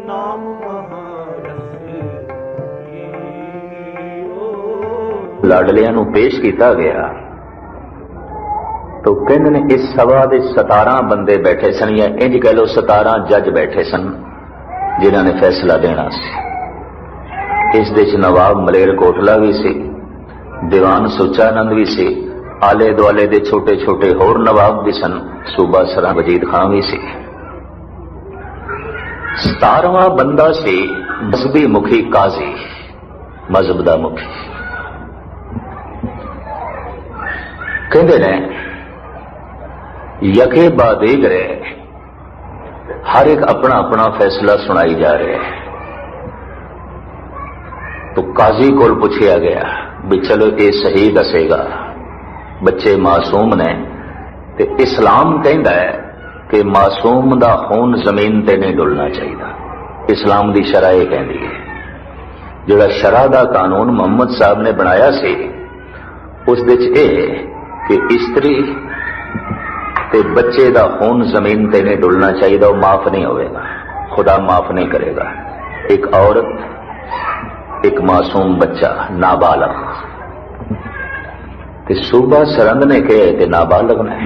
नाम महारस लाडलियां नूं पेश किया गया तो कहते ने इस सभा दे 17 बंदे बैठे सन, या इंज कह लो 17 जज बैठे सन जिन्हां ने फैसला देना सी। इस दे च नवाब मलेरकोटला भी सी, दीवान सुचानंद भी सी, आले दुआले दे छोटे छोटे होर नवाब भी सन, सूबा सरा वजीद खान भी सी। 17वां बंदा सी मजहबी मुखी काजी, मजहब दा मुखी। कहते ने यके बादीगरे हर एक अपना अपना फैसला सुनाई जा रहा है। तो काजी को पूछा गया भी चलो ये सही दसेगा, बच्चे मासूम ने, ते इस्लाम कहता है कि मासूम दा खून जमीन ते नहीं डुलना चाहिए। इस्लाम दी शरह यह कहती है, जिहड़ा शरह दा कानून मुहम्मद साहब ने बनाया सी उस दे च यह कि स्त्री ते बच्चे दा खून जमीन ते नहीं डुलना चाहिए, वो माफ नहीं होगा, खुदा माफ नहीं करेगा। एक औरत, एक मासूम बच्चा, नाबालग, ते सूबा सरंद ने कहे कि नाबालग ने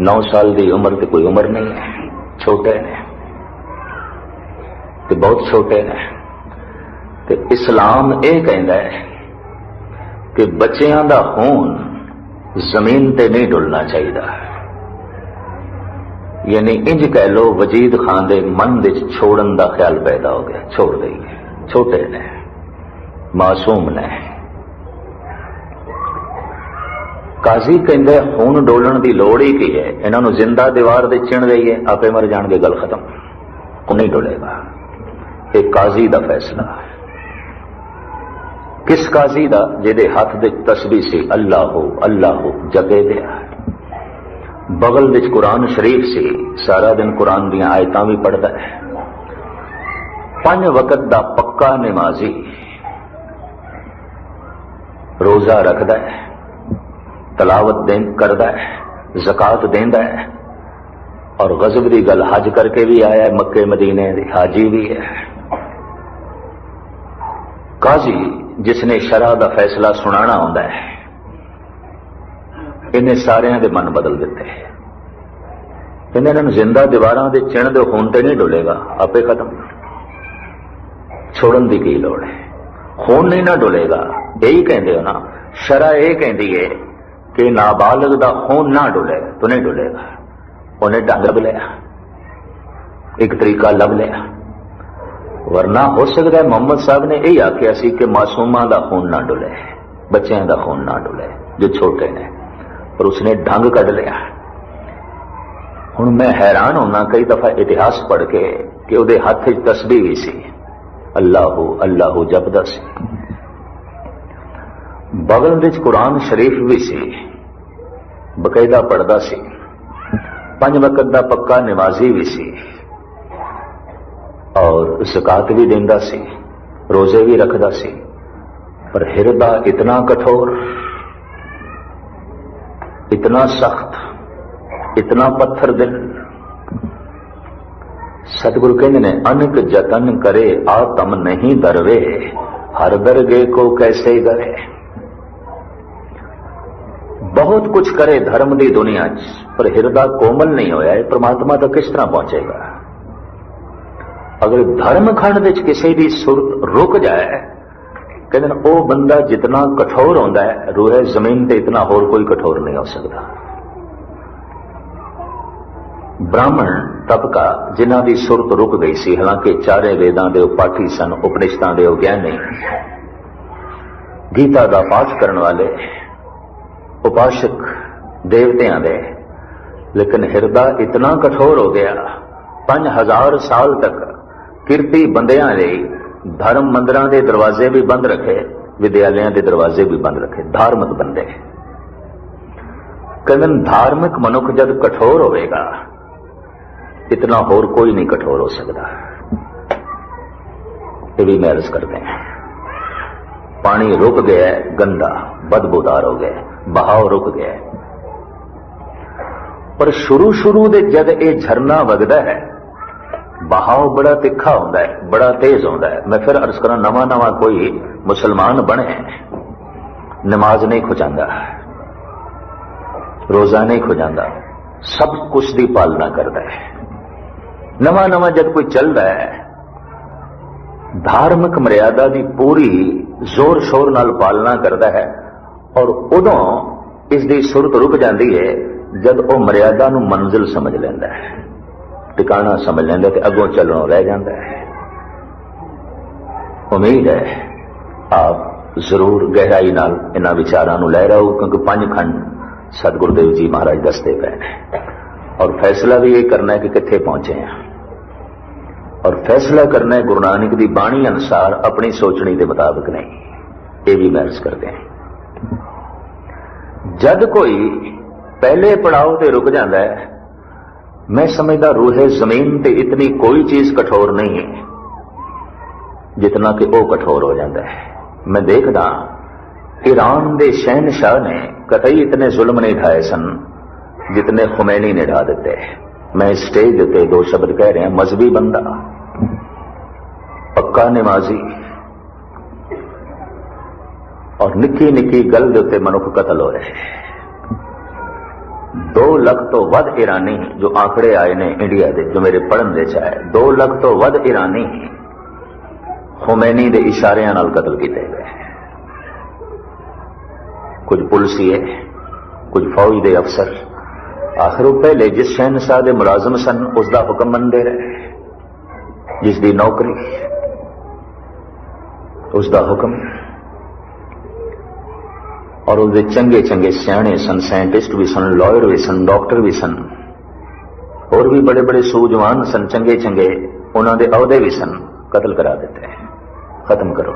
9 साल की उम्र तो कोई उम्र नहीं है, छोटे ने ते बहुत छोटे ने। ते इस्लाम यह कहता है कि बच्चियां दा खून जमीन ते नहीं डुलना चाहिए। यानी इंज कह लो वजीद खान दे मन दे छोड़न दा ख्याल पैदा हो गया, छोड़ देंगे, छोटे ने, मासूम ने। काजी कहते खून डोलन की लोड़ ही की है, इन्हों जिंदा दीवार दे चिण दईए आपे मर जाएंगे, गल खत्म, वो नहीं डुलेगा। एक काजी दा फैसला, किस काजी दा जिहदे हाथ दे तस्बीह सी अल्लाह जगे दिया, बगल विच कुरान शरीफ सी, सारा दिन कुरान दी आयतां भी पढ़ता है, 5 वक्त दा पक्का नमाजी, रोजा रखदा है, तलावत करदा है, ज़कात देंदा है, और गज़ब दी गल हज करके भी आया है, मक्के मदीने दी हाजी भी है। काजी जिसने शरअ दा फैसला सुनाना होंदा है, इन्हें सारियां दे मन बदल दिते। इन्हें जिंदा दीवारां दे चिण दे खून ते नहीं डुलेगा, आपे खत्म, छोड़न दी की लोड़ है, खून नहीं ना डुलेगा। यही कहते हो ना, शरअ यह कहती है कि नाबालग दा खून ना डुले तो नहीं डुलेगा। उन्हें ढंग लभ लिया, एक तरीका लभ लिया, वरना हो सकता है मोहम्मद साहब ने यही आख्या सी कि मासूमां दा खून ना डुले, बच्चों दा खून ना डुले जो छोटे ने, पर उसने ढंग कढ़ लिया। हुण मैं हैरान होना कई दफा इतिहास पढ़ के कि उहदे हथ तस्बीह भी सी, अल्लाहू अल्लाहू जपदा सी, बगल विच कुरान शरीफ भी सी, बकायदा पढ़दा सी, 5 वक्त दा पक्का नमाजी भी सी, और ज़कात भी देंदा सी, रोजे भी रखदा सी, पर हिरदा इतना कठोर, इतना सख्त, इतना पत्थर दिल। सतगुरु कहते ने अनक जतन करे आतम नहीं दरवे, हर दरगे को कैसे गए। बहुत कुछ करे धर्म की दुनिया पर हिरदा कोमल नहीं होया, परमात्मा तक किस तरह पहुंचेगा। अगर धर्म खंड विच किसी की सुरत रुक जाए, कहते ओ बंदा जितना कठोर होता है, रूहे जमीन ते इतना होर कोई कठोर नहीं हो सकता। ब्राह्मण तबका जिन्हां दी सुरत रुक गई सी, हालांकि 4 वेदां दे पाठी सन, उपनिषदां दे ज्ञानी, गीता दा पाठ करने वाले, उपासक देवतियां दे, लेकिन हिरदा इतना कठोर हो गया, 5000 साल तक किरती बंदियां लई धर्म मंदिरां दे दरवाजे भी बंद रखे, विद्यालयों के दरवाजे भी बंद रखे। धार्मिक बंदे कहते धार्मिक मनुख जब कठोर होगा, इतना होर कोई नहीं कठोर हो सकता। ये भी मैं अर्ज करते हैं, पानी रुक गया, गंदा बदबूदार हो गया, बहाव रुक गया, पर शुरू दे जद ये झरना वगदा है बहाव बड़ा तिखा होंदा है, बड़ा तेज होंदा है। मैं फिर अर्ज करा, नवा नवा कोई मुसलमान बने नमाज नहीं खुजांदा, रोजा नहीं खुजांदा, सब कुछ की पालना करता है। नवा नवा जब कोई चल रहा है, धार्मिक मर्यादा की पूरी जोर शोर नाल पालना करता है, और उदों इसकी सुरत रुक जाती है जब वह मर्यादा नूं मंजिल समझ लेंदा है, टिकाणा समझ लेंदा ते अगों चलनों रह जाता है। उम्मीद है आप जरूर गहराई नाल इन्हां विचारां नूं लै रहे हो, क्योंकि 5 खंड सतगुरुदेव जी महाराज दसते पे ने, और फैसला भी ये करना है कि कित्थे पहुंचे हैं, और फैसला करना है गुरु नानक की बाणी अनुसार, अपनी सोचनी के मुताबिक नहीं। ये भी महर्ज करते हैं। जब कोई पहले पड़ाव से रुक जाता है, मैं समझदा रूहे जमीन ते इतनी कोई चीज कठोर नहीं है जितना कि वो कठोर हो जाता है। मैं देखदा ईरान के शहनशाह ने कतई इतने जुल्म नहीं ढाए सन जितने खुमैनी ने ढा देते। मैं स्टेज उत्ते 2 शब्द कह रहा, मजहबी बंदा, पक्का नमाजी, और निक्की निक्की गल दे उत्ते मनुख कतल हो रहे। 2 लाख तो वध ईरानी, जो आंकड़े आए ने इंडिया के, जो मेरे पढ़न दे चाहे, 2 लाख तो वध ईरानी खुमैनी के इशारियां नाल कतल किए गए। कुछ पुलिसिए, कुछ फौज के अफसर, आखिर वो पहले जिस शहनशाह के मुलाजम सन उसका हुक्म मनते रहे, जिसकी नौकरी, उसका हुक्म, और उसके चंगे चंगे सियाणे सन, साइंटिस्ट भी सन, लॉयर भी सन, डॉक्टर भी सन, और भी बड़े बड़े सूझवान सन, चंगे चंगे उन्होंने अहदे भी सन, कतल करा देते हैं। खत्म करो,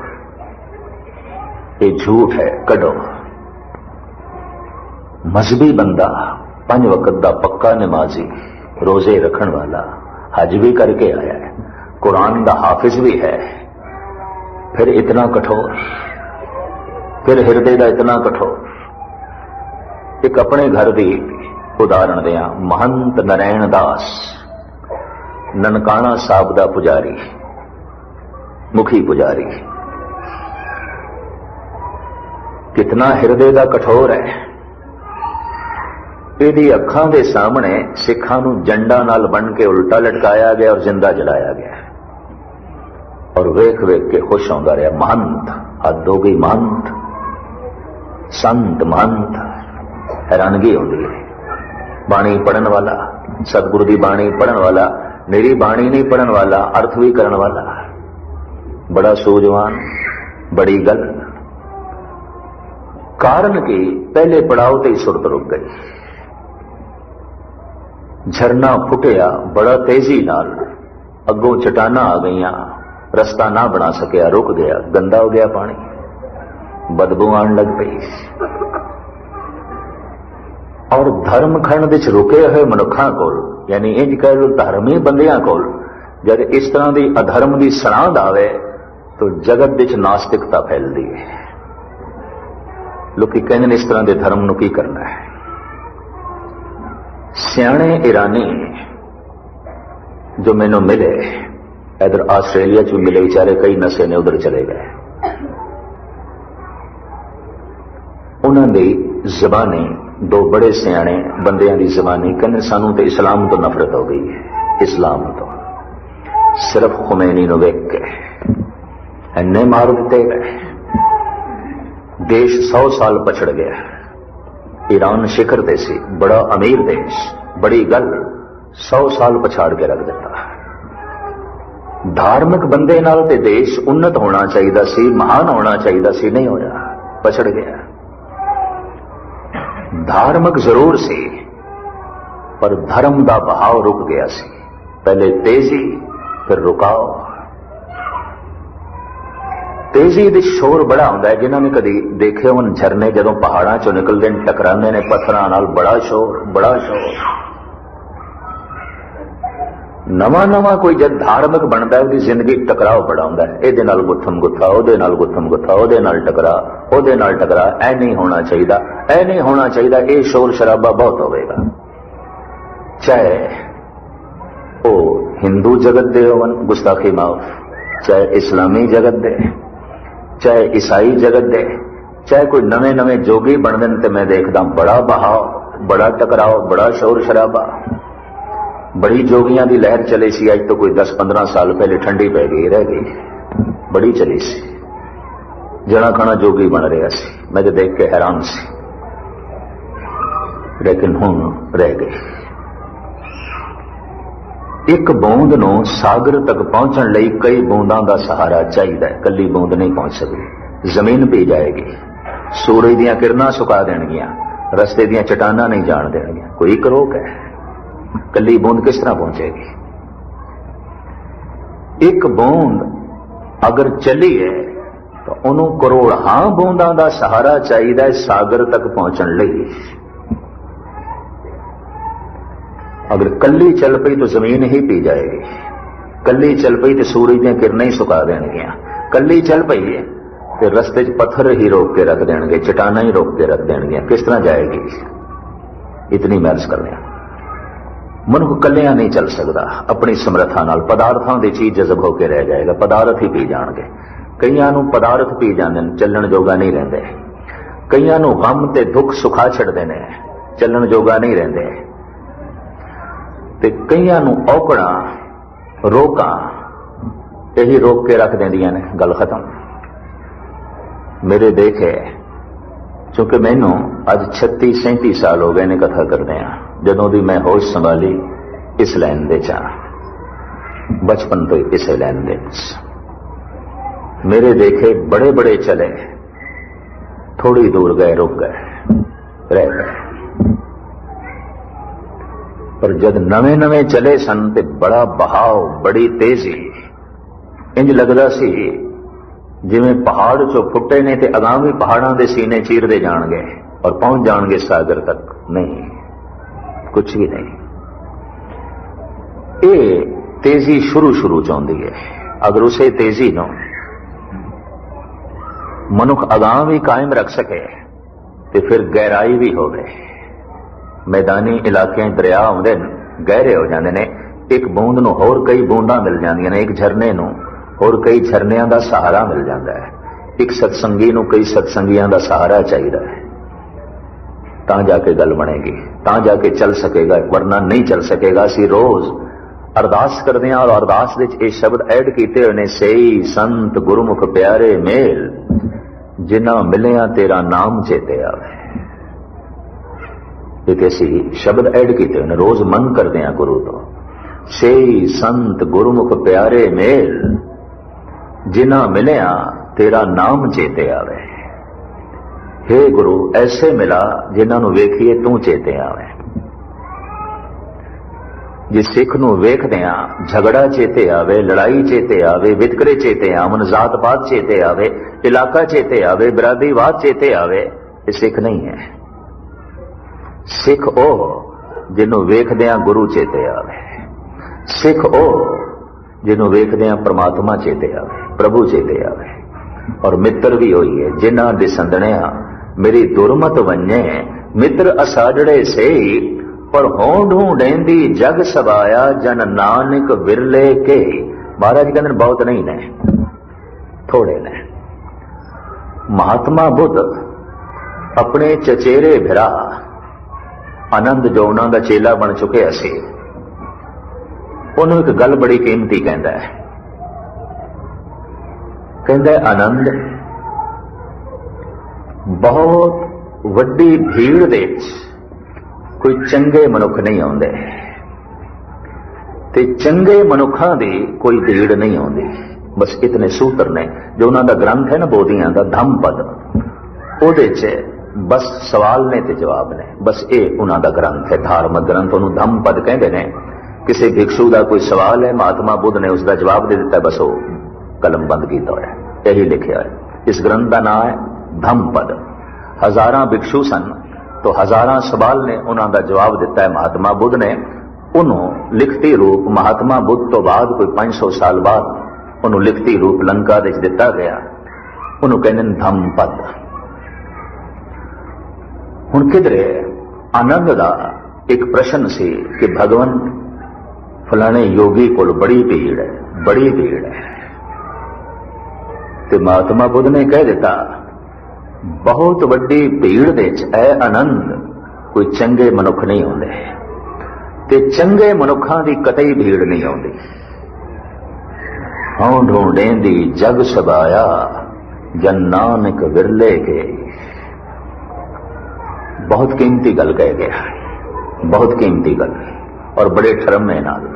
ये झूठ है, कढो। मजहबी बंदा, 5 वक्त का पक्का नमाजी, रोजे रखन वाला, हज भी करके आया है, कुरान का हाफिज भी है, फिर इतना कठोर, फिर हिरदे का इतना कठोर। एक अपने घर की उदाहरण दिया, महंत नारायण दास ननकाना साहब का पुजारी, मुखी पुजारी, कितना हिरदे का कठोर है। यदि अखां दे सामने सिखां नूं जंडा नाल बन के उल्टा लटकाया गया और जिंदा जलाया गया, और वेख वेख के खुश होंदा रहा। महंत, हद हो गई महंत, संत महंत, हैरानगी होती है। बाणी पढ़न वाला, सतगुरु की बाणी पढ़न वाला, मेरी बाणी नहीं पढ़न वाला, अर्थ भी करन वाला, बड़ा सूझवान, बड़ी गल। कारण की पहले पड़ाव ते ही सुरत रुक गई, झरना फुटिया बड़ा तेजी नाल, अगों चटाना आ गईयां, रस्ता ना बना सकिया, रुक गया, गंदा हो गया पानी, बदबू आन लग पई। और धर्म खंड विच रुके हुए मनुखां कोल, यानी इंज कह लो धर्मी बंदियां कोल, जब इस तरह की अधर्म की सरांध आवे तो जगत विच नास्तिकता फैलती है। लोग कहते इस तरह के धर्म नूं की करना है। सियाणे ईरानी जो मैनू मिले, इधर आस्ट्रेलिया च मिले, बेचारे कई नशे ने उधर चले गए, उन्होंने जबानी, 2 बड़े सियाणे बंदियां की जबानी कहने, सानू तो इस्लाम तो नफरत हो गई है, इस्लाम तो सिर्फ खुमैनी नूं वेख के इन्ने मार दिते गए। देश 100 साल पछड़ गया। ईरान शिखर ते सी, बड़ा अमीर देश, बड़ी गल, 100 साल पछाड़ के रख दिता। धार्मिक बंदे नाल ते देश उन्नत होना चाहिए सी, महान होना चाहिए सी, नहीं होया, पछड़ गया। धार्मिक जरूर सी, पर धर्म का बहाव रुक गया सी। पहले तेजी, फिर रुकाव। तेजी दे शोर बड़ा होंदा है, जिन्होंने कभी देखे उन झरने जदों पहाड़ां चों निकलदे ने, टकरांदे ने पत्थरां नाल, बड़ा शोर, बड़ा शोर। नवा नवा कोई जब धार्मिक बनता है, उसकी जिंदगी टकराव बड़ा होंदा है, इहदे नाल गुत्थम गुत्था, ओहदे नाल गुत्थम गुत्था, ओहदे नाल टकरा, ओहदे नाल टकरा, ऐ नहीं होना चाहिए, ऐ नहीं होना चाहिए, ये शोर शराबा बहुत होवेगा। चाहे वो हिंदू जगत दे होवन गुस्ताखी माफ, चाहे इस्लामी जगत दे, चाहे ईसाई जगत दे, चाहे कोई नवे नवे जोगी बनते हैं, तो मैं देखदा बड़ा बहाव, बड़ा टकराव, बड़ा शोर शराबा। बड़ी जोगियां की लहर चली सी, अज तो कोई 10-15 साल पहले ठंडी पै गई, रह गई, बड़ी चली सी, जना खाना जोगी बन रहा सी, मैं तो देख के हैरान सी, लेकिन हुण रह गई। एक बूंद नूं सागर तक पहुंचण लई कई बूंदां दा सहारा चाहिए, कली बूंद नहीं पहुंच सकती। जमीन पी जाएगी, सूरज दीयां किरणां सुका देणगियां, रस्ते दीयां चट्टानां नहीं जाण देणगियां, कोई एक रोक है, कली बूंद किस तरह पहुंचेगी? एक बूंद अगर चली है तो उन्होंने करोड़ां बूंदां दा सहारा चाहिए सागर तक पहुंचण लई। अगर कली चल पई तो जमीन ही पी जाएगी, कली चल पई तो सूरज दी किरणें ही सुका देणगियां, कली चल पई है तो रस्ते च पत्थर ही रोक के रख देणगे, चट्टाना ही रोक के रख देणगियां, किस तरह जाएगी? इतनी मैर्ज कर लिया। मनुख कलियां नहीं चल सकता, अपनी समर्था नाल पदार्थां दी चीज जज़ब होकर रह जाएगा, पदार्थ ही पी जाणगे। कईयां नूं पदार्थ पी जांदे ने, चलण जोगा नहीं रहिंदे। कईयां नूं गम ते दुख सुखा छड्डदे ने, चलण जोगा नहीं रहिंदे। ते कईयां नूं औकड़ां रोकां यही रोक के रख देंदियां ने, गल खत्म। मेरे देखे, चूंकि मैनू अज 36-37 साल हो गए ने कथा करदे आ, जदों दी मैं होश संभाली इस लाइन दे चा, बचपन तो इस लाइन दे। मेरे देखे बड़े बड़े चले, थोड़ी दूर गए रुक गए, रह गए। पर जद नवे नवे चले सन ते बड़ा बहाव, बड़ी तेजी, इंज लगदा सी जिवें पहाड़ चो फुटे ने ते अगां भी पहाड़ां दे सीने चीरदे जाणगे और पहुंच जाणगे सागर तक। नहीं, कुछ भी नहीं। ये तेजी शुरू शुरू च आउंदी है। अगर उसे तेजी नूं मनुख अगां भी कायम रख सके तो फिर गहराई भी होवे। मैदानी इलाके दरिया आउंदे गहरे हो जाते हैं, एक बूंद नूं होर कई बूंदां मिल जांदियां ने, एक झरने नूं होर कई झरनियां दा सहारा मिल जाता है, एक सत्संगी नूं कई सत्संगियां दा सहारा चाहिए, तां जाके गल बनेगी, तां जाके चल सकेगा, वरना नहीं चल सकेगा। असीं रोज अरदास करदे हां और अरदास विच ये शब्द ऐड कीते होए ने, सेई संत गुरमुख प्यारे मेल, जिन्हां मिलिया तेरा नाम चेते आवे। एक ऐसी शब्द ऐड किए हैं, रोज मन करते हैं गुरु तो, सेई संत गुरुमुख प्यारे मेल, जिन्हां मिलिया तेरा नाम चेते आवे। हे गुरु ऐसे मिला जिन्हां नूं वेखीए तू चेते आवे। जे सिख नूं वेखदियां झगड़ा चेते आवे, लड़ाई चेते आवे, वितकरे चेते आवन, जात पात चेते आवे, इलाका चेते आवे, बिरादरीवाद चेते आवे, ये सिख नहीं है। सिख ओ जिन्हों वेखदियां गुरु चेते आवे, सिख ओ जिन्हों वेखदियां परमात्मा चेते आवे, प्रभु चेते आवे। और मित्र भी होई है, जिन्हां दे संदणिया मेरी दुरमत वन्ने, मित्र असाजड़े से पर हों ढूंढेंदी जग सबाया, जन नानक विरले के। महाराज कहते बहुत नहीं ने, थोड़े ने। महात्मा बुद्ध अपने चचेरे भिरा आनंद जो उन्हां दा चेला बन चुके सी, उन्होंने एक गल बड़ी कीमती कहता है, आनंद बहुत वड्डी भीड़ दे कोई चंगे मनुख नहीं आउंदे ते चंगे मनुखां दी कोई भीड़ नहीं आउंदी। बस इतने सूत्र ने जो उन्हां दा ग्रंथ है ना बोधियां दा धम्मपद, उहदे च बस सवाल ने ते जवाब ने, बस ये उन्हां दा ग्रंथ है, धार्मिक ग्रंथ, उन्होंने धम्मपद कहते हैं। किसी भिक्षु का कोई सवाल है, महात्मा बुद्ध ने उसका जवाब दे दिता, बस वो कलम बंद किया हुआ है, यही लिखा है। इस ग्रंथ का नाम है धम्मपद। हजारां भिक्षु सन तो हजारां सवाल ने उन्होंने जवाब दिता है महात्मा बुद्ध ने। उन्होंने लिखती रूप महात्मा बुद्ध तो बाद कोई 500 साल बाद उन्होंने लिखती रूप लंका दे दिता गया, उन्होंने कहते धम्मपद। हुण किधरे आनंद का एक प्रश्न सी कि भगवान फलाने योगी कोल बड़ी भीड़ है, बड़ी भीड़ है। ते महात्मा बुद्ध ने कह दिता बहुत वड्डी भीड़ दे ऐ आनंद कोई चंगे मनुख नहीं होंदे, ते चंगे मनुखां दी कतई भीड़ नहीं आउंदी। हूं ढूंढेंदी जग सबाया जन नानक विरले के। बहुत कीमती गल कह गया, बहुत कीमती गल, और बड़े ठरमे नाल,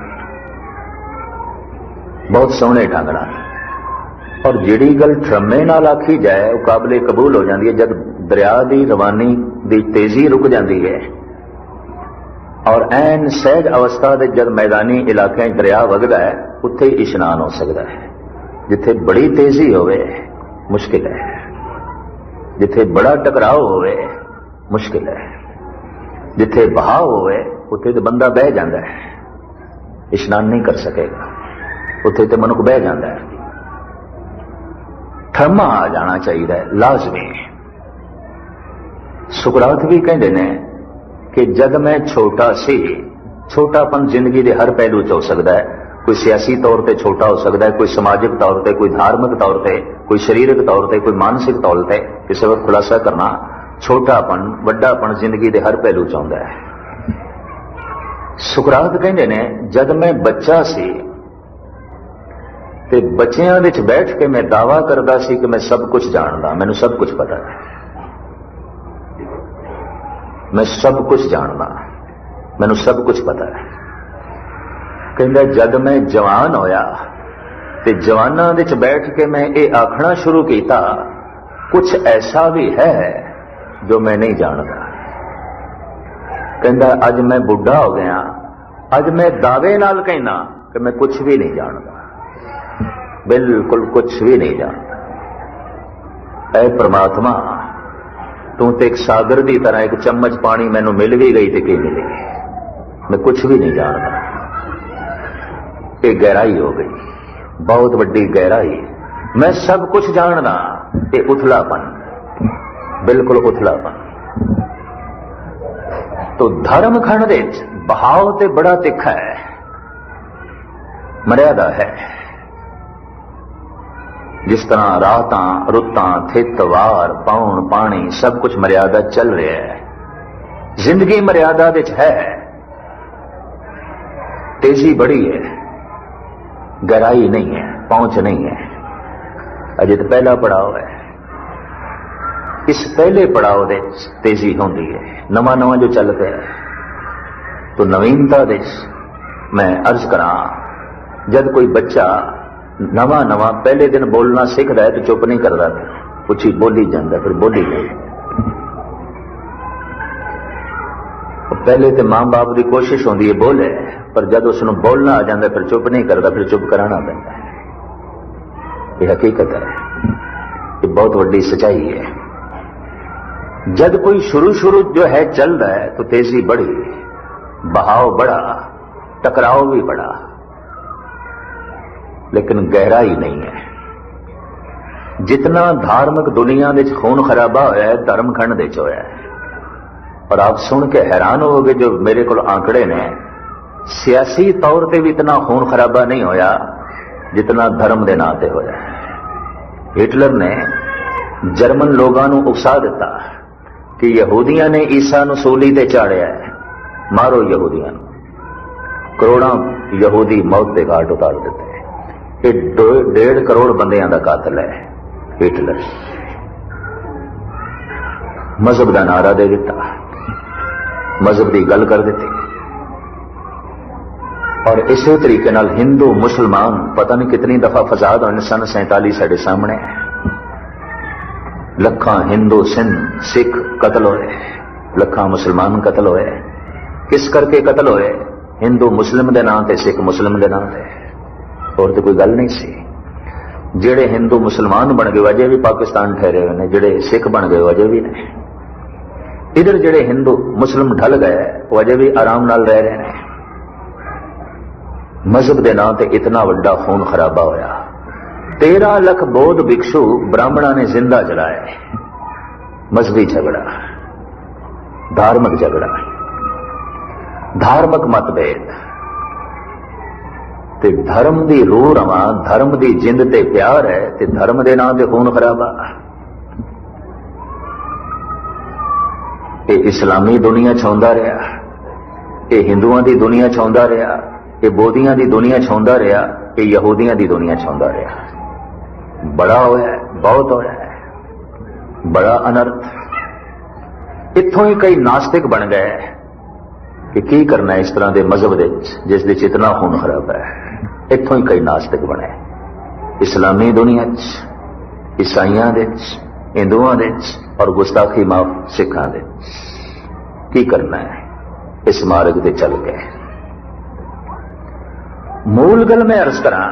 बहुत सोहने ढंग नाल। और जिहड़ी गल ठरमे नाल आखी जाए वो काबिले कबूल हो जाती है। जब दरिया की रवानी की तेजी रुक जाती है और ऐन सहज अवस्था दे जब मैदानी इलाके दरिया वगदा है, उत्थे ही इशनान हो सकता है। जिथे बड़ी तेजी होवे मुश्किल है, जिथे बड़ा टकराव होवे मुश्किल है, जिथे बहाव होवे उत्थे तो बंदा बह जाता है, इशनान नहीं कर सकेगा, उत्थे तो मनुख बह जाता है। ठरमा आ जाना चाहिए लाजमी। सुकरात भी कहते ने कि जद मैं छोटा सी, छोटापन जिंदगी के हर पहलू च हो सकता है। कोई सियासी तौर पर छोटा हो सकता है, कोई समाजिक तौर पर, कोई धार्मिक तौर पर, कोई शरीरक तौर पर, कोई मानसिक तौर पर। इस वक्त खुलासा करना, छोटापन वड्डापन जिंदगी के हर पहलू च आउंदा है। सुकरात कहते ने जद मैं बच्चा सी ते बच्चियां विच बैठ के मैं दावा करदा सी कि मैं सब कुछ जानदा, मैनू सब कुछ पता है, मैं सब कुछ जानदा, मैनू सब कुछ पता है। कहंदा जद मैं जवान होया ते जवानां विच बैठ के मैं ये आखना शुरू किया कुछ ऐसा भी है जो मैं नहीं जानता। कहंदा अज मैं बुढ़ा हो गया, अज मैं दावे नाल कहना कि मैं कुछ भी नहीं जानता, बिल्कुल कुछ भी नहीं जानता। ऐ परमात्मा तू तो एक सागर की तरह, एक चम्मच पानी मैनू मिल भी गई तो की मिली, मैं कुछ भी नहीं जानता। ये गहराई हो गई, बहुत वड्डी गहराई। मैं सब कुछ जानना, ये उथलापन, बिल्कुल उथलापन। तो धर्म खंड दे बहाव ते बड़ा तिखा है, मर्यादा है। जिस तरह रातां रुतां थित वार पाउण पानी सब कुछ मर्यादा चल रहा है, जिंदगी मर्यादा विच है। तेजी बड़ी है, गहराई नहीं है, पहुंच नहीं है। अजे तो पहला पड़ाव है, इस पहले पड़ाव दे तेजी होंदी है। नवा नवा जो चल पे है तो नवीनता दे मैं अर्ज करा, जब कोई बच्चा नवा नवा पहले दिन बोलना सीखता है तो चुप नहीं करता, कुछ बोली जाता, फिर बोली जाता। पहले तो मां बाप की कोशिश होती है बोले, पर जब उसको बोलना आ जाता फिर चुप नहीं करता, फिर चुप कराना पैदा है। ये हकीकत है, ये बहुत बड़ी सच्चाई है। जब कोई शुरू शुरू जो है चल रहा है तो तेजी बढ़ी, बहाव बढ़ा, टकराव भी बढ़ा, लेकिन गहराई नहीं है। जितना धार्मिक दुनिया में खून खराबा होया है, धर्म खंड दे होया है। और आप सुन के हैरान होगे, जो मेरे को आंकड़े ने, सियासी तौर पे भी इतना खून खराबा नहीं होया जितना धर्म के नां ते होया है। हिटलर ने जर्मन लोगों को उकसा दिता कि यहूदियों ने ईसा नूं सूली ते चाड़िया है, मारो यहूदियों। करोड़ों यहूदी मौत के घाट उतार देते। ये 1.5 करोड़ बंदियां का कातिल है हिटलर। मजहब का नारा दे दिता, मजहब की गल कर दी। और इसी तरीके नाल हिंदू मुसलमान पता नहीं कितनी दफा फसाद होने सन 47 साढ़े सामने है। लखां हिंदू सिख कतल होए, लखां मुसलमान कतल होए। किस करके कतल होए? हिंदू मुस्लिम के नाम से, सिख मुस्लिम के नाम से, और तो कोई गल नहीं सी। जेड़े हिंदू मुसलमान बन गए अजे भी पाकिस्तान ठहरे हुए हैं, जेड़े सिख बन गए अजे भी ने। इधर जेड़े हिंदू मुस्लिम ढल गए वो अजे भी आराम नाल रह रहे हैं। मजहब के नाम से इतना वड्डा खून खराबा होया। 13 लाख बौद्ध भिक्षु ब्राह्मणा ने जिंदा जलाए। मजहबी झगड़ा, धार्मिक झगड़ा, धार्मिक मतभेद। ते धर्म दी रूह रवां, धर्म दी जिंद ते प्यार है, ते धर्म दे नां ते खून खराबा। ये इस्लामी दुनिया छाउंदा रहा, ये हिंदुआं दी दुनिया छाउंदा रहा, ये बोधियां दी दुनिया छाउंदा रहा, ये यहूदियां दी दुनिया छाउंदा रहा। बड़ा होया है, बहुत होया है, बड़ा अनर्थ। इत्थों ही कई नास्तिक बन गए कि की करना है इस तरह के मजहब दे जिस दे इतना खून खराब है। इत्थों ही कई नास्तिक बने इस्लामी दुनिया च, ईसाइयां दे च, हिंदुआं दे च और गुस्ताखी माफ सिखां दे की करना है इस मार्ग से चल गए। मूल गल मैं अर्ज करा,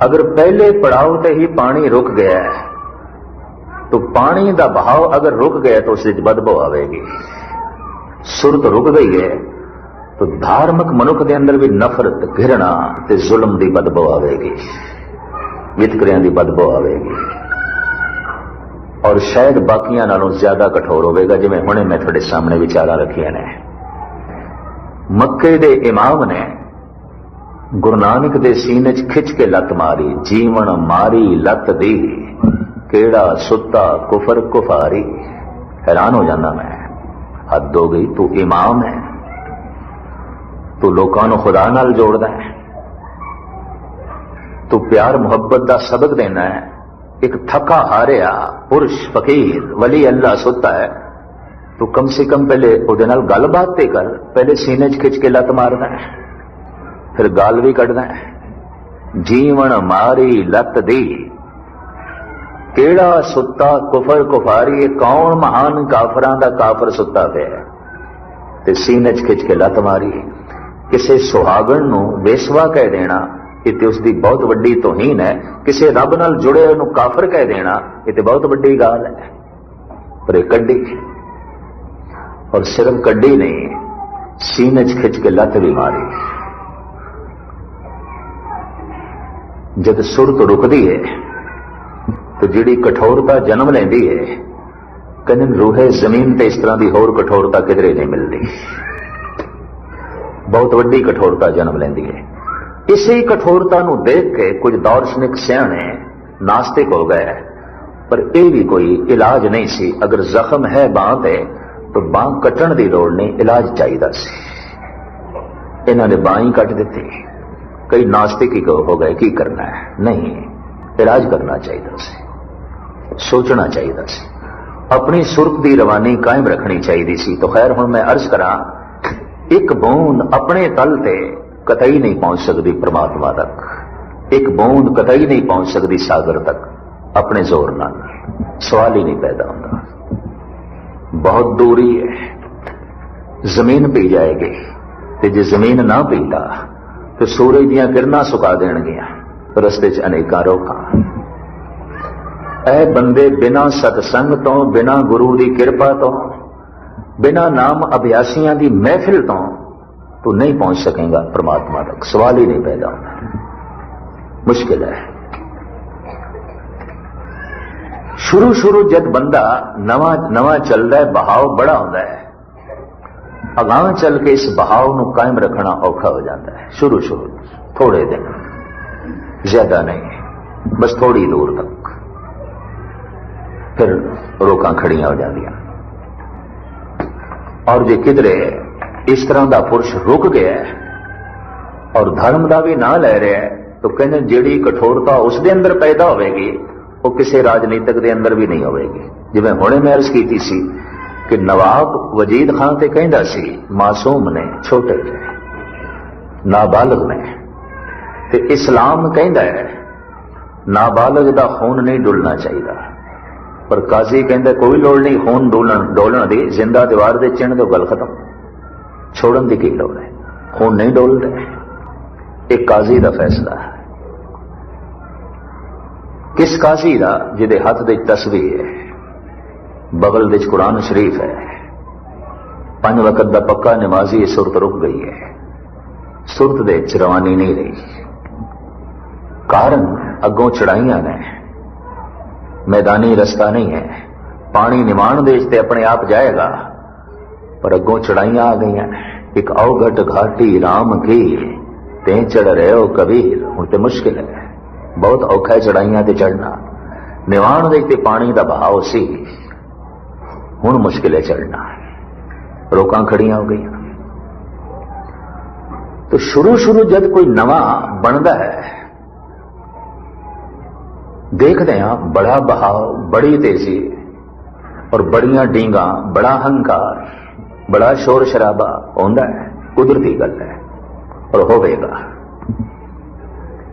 अगर पहले पड़ाव ते ही पानी रुक गया है तो पानी का बहाव अगर रुक गया तो उससे बदबू आवेगी। सुरत रुक गई है तो धार्मिक मनुख के अंदर भी नफरत, घृणा ते जुल्म की बदबू आवेगी, वितकरियां की बदबू आवेगी और शायद बाकियां नालों ज्यादा कठोर होगा। जिवें हुणे मैं थोड़े सामने विचारां रखियां ने। मक्के दे इमाम ने गुरु नानक दे सीने च खिंच के लत मारी, जीवन मारी लत दी, केड़ा सुता कुफर कुफारी। हैरान हो जाना मैं, हद हो गई, तू इमाम है, तू लोकां नूं खुदा नाल जोड़दा है, तू प्यार मुहब्बत का सबक देना है। एक थका हारिया पुरुष फकीर वली अल्लाह सुता है, तू कम से कम पहले उहदे नाल गलबात ते कर, पहले सीने च खिंच के लत मारदा है, फिर गाल भी कढ़दा है। जीवन मारी लत दी, केड़ा सुता कुफर कुफारी। कौन महान काफरां दा काफर सुता पिया ते सीने च खिंच के लत मारी। किसी सुहागण नूं बेसवा कह देना ये ते उसकी बहुत वड्डी तौहीन है। किसी रब नाल जुड़े नूं काफर कह देना ये ते बहुत वड्डी गाल है। पर यह कड्डी, और सिर्फ कड्डी नहीं, सीने च खिंच के लत भी मारी। जब सुरत रुकती है तो जिहड़ी कठोरता जन्म लेंदी है, कहंदे रूहे जमीन ते इस तरह की होर कठोरता किधरे नहीं मिलती। बहुत वड्डी कठोरता जन्म लेंदी है। इसी कठोरता नूं देख के कुछ दार्शनिक सियाणे नास्तिक हो गए, पर यह भी कोई इलाज नहीं सी। अगर जख्म है बांह ते तो बांह कट्टण की लोड़ नहीं, इलाज चाहिए सी। इन्हां ने बांह ही कट दी। कई नास्तिक ही हो गए की करना है, नहीं, इलाज करना चाहिए सी, सोचना चाहिए सी, अपनी सुरत की रवानी कायम रखनी चाहिए सी। तो खैर हुण मैं अर्ज करा, एक बूंद अपने तल ते कतई नहीं पहुंच सकती परमात्मा तक, एक बूंद कतई नहीं पहुंच सकती सागर तक अपने जोर नाल। सवाल ही नहीं पैदा होता। बहुत दूरी है, जमीन पी जाएगी, ते जे जमीन ना पीता तो सूरज दियां किरणां सुका देणगियां, रस्ते च अनेकां रोकां। ऐ बंदे, बिना सतसंग तो, बिना गुरु की किरपा तो, बिना नाम अभ्यासियां की महफिल तो तू नहीं पहुंच सकेगा परमात्मा तक। सवाल ही नहीं पैदा होता। मुश्किल है। शुरू शुरू जब बंदा नवा नवा चलता है, बहाव बड़ा होता है, अगां चल के इस बहाव को कायम रखना औखा हो जाता है। शुरू शुरू थोड़े दिन, ज्यादा नहीं, बस थोड़ी दूर तक, फिर रोकां खड़ियां हो जांदियां। और जे किधरे इस तरह का पुरुष रुक गया और धर्म का भी ना ले रहा है तो कहने जिहड़ी कठोरता उसके अंदर पैदा होगी वो किसी राजनीतिक के अंदर भी नहीं होगी। जिवें हुणे मैं अर्ज की सी कि नवाब वजीद खान ते कहंदा सी, मासूम ने, छोटे ने, नाबालग ने, ते इस्लाम कहंदा है नाबालग का खून नहीं डुलना चाहिए। पर काजी कहंदा कोई लोड़ नहीं खून डोलण दी, जिंदा दीवार दे चिन्ह दो, गल खत्म, छोड़न की लोड़ है, खून नहीं डोलते। एक काजी का फैसला है। किस काजी का? जिहदे हथ दे तस्वीर है, बगल दे कुरान शरीफ है, 5 वक्त का पक्का नमाजी। सुरत रुक गई है, सुरत दे रवानी नहीं रही। कारण अगों चढ़ाइयां ने, मैदानी रास्ता नहीं है। पानी निमान देश ते अपने आप जाएगा, पर अगों चढ़ाइयां आ गई हैं। एक अवघट घाटी राम की, ते चढ़ रहे हो कबीर, हुण ते मुश्किल है, बहुत औखा है चढ़ाइयां ते चढ़ना। निवाण दे ते पानी दा बहाव सी, हुण मुश्किल है चढ़ना, रोकां खड़ियां हो गई। तो शुरू शुरू जब कोई नवा बनता है, देखते हैं बड़ा बहाव, बड़ी तेजी और बड़ियां डींगा, बड़ा हंकार, बड़ा शोर शराबा होता है, कुदरती गल है और होवेगा।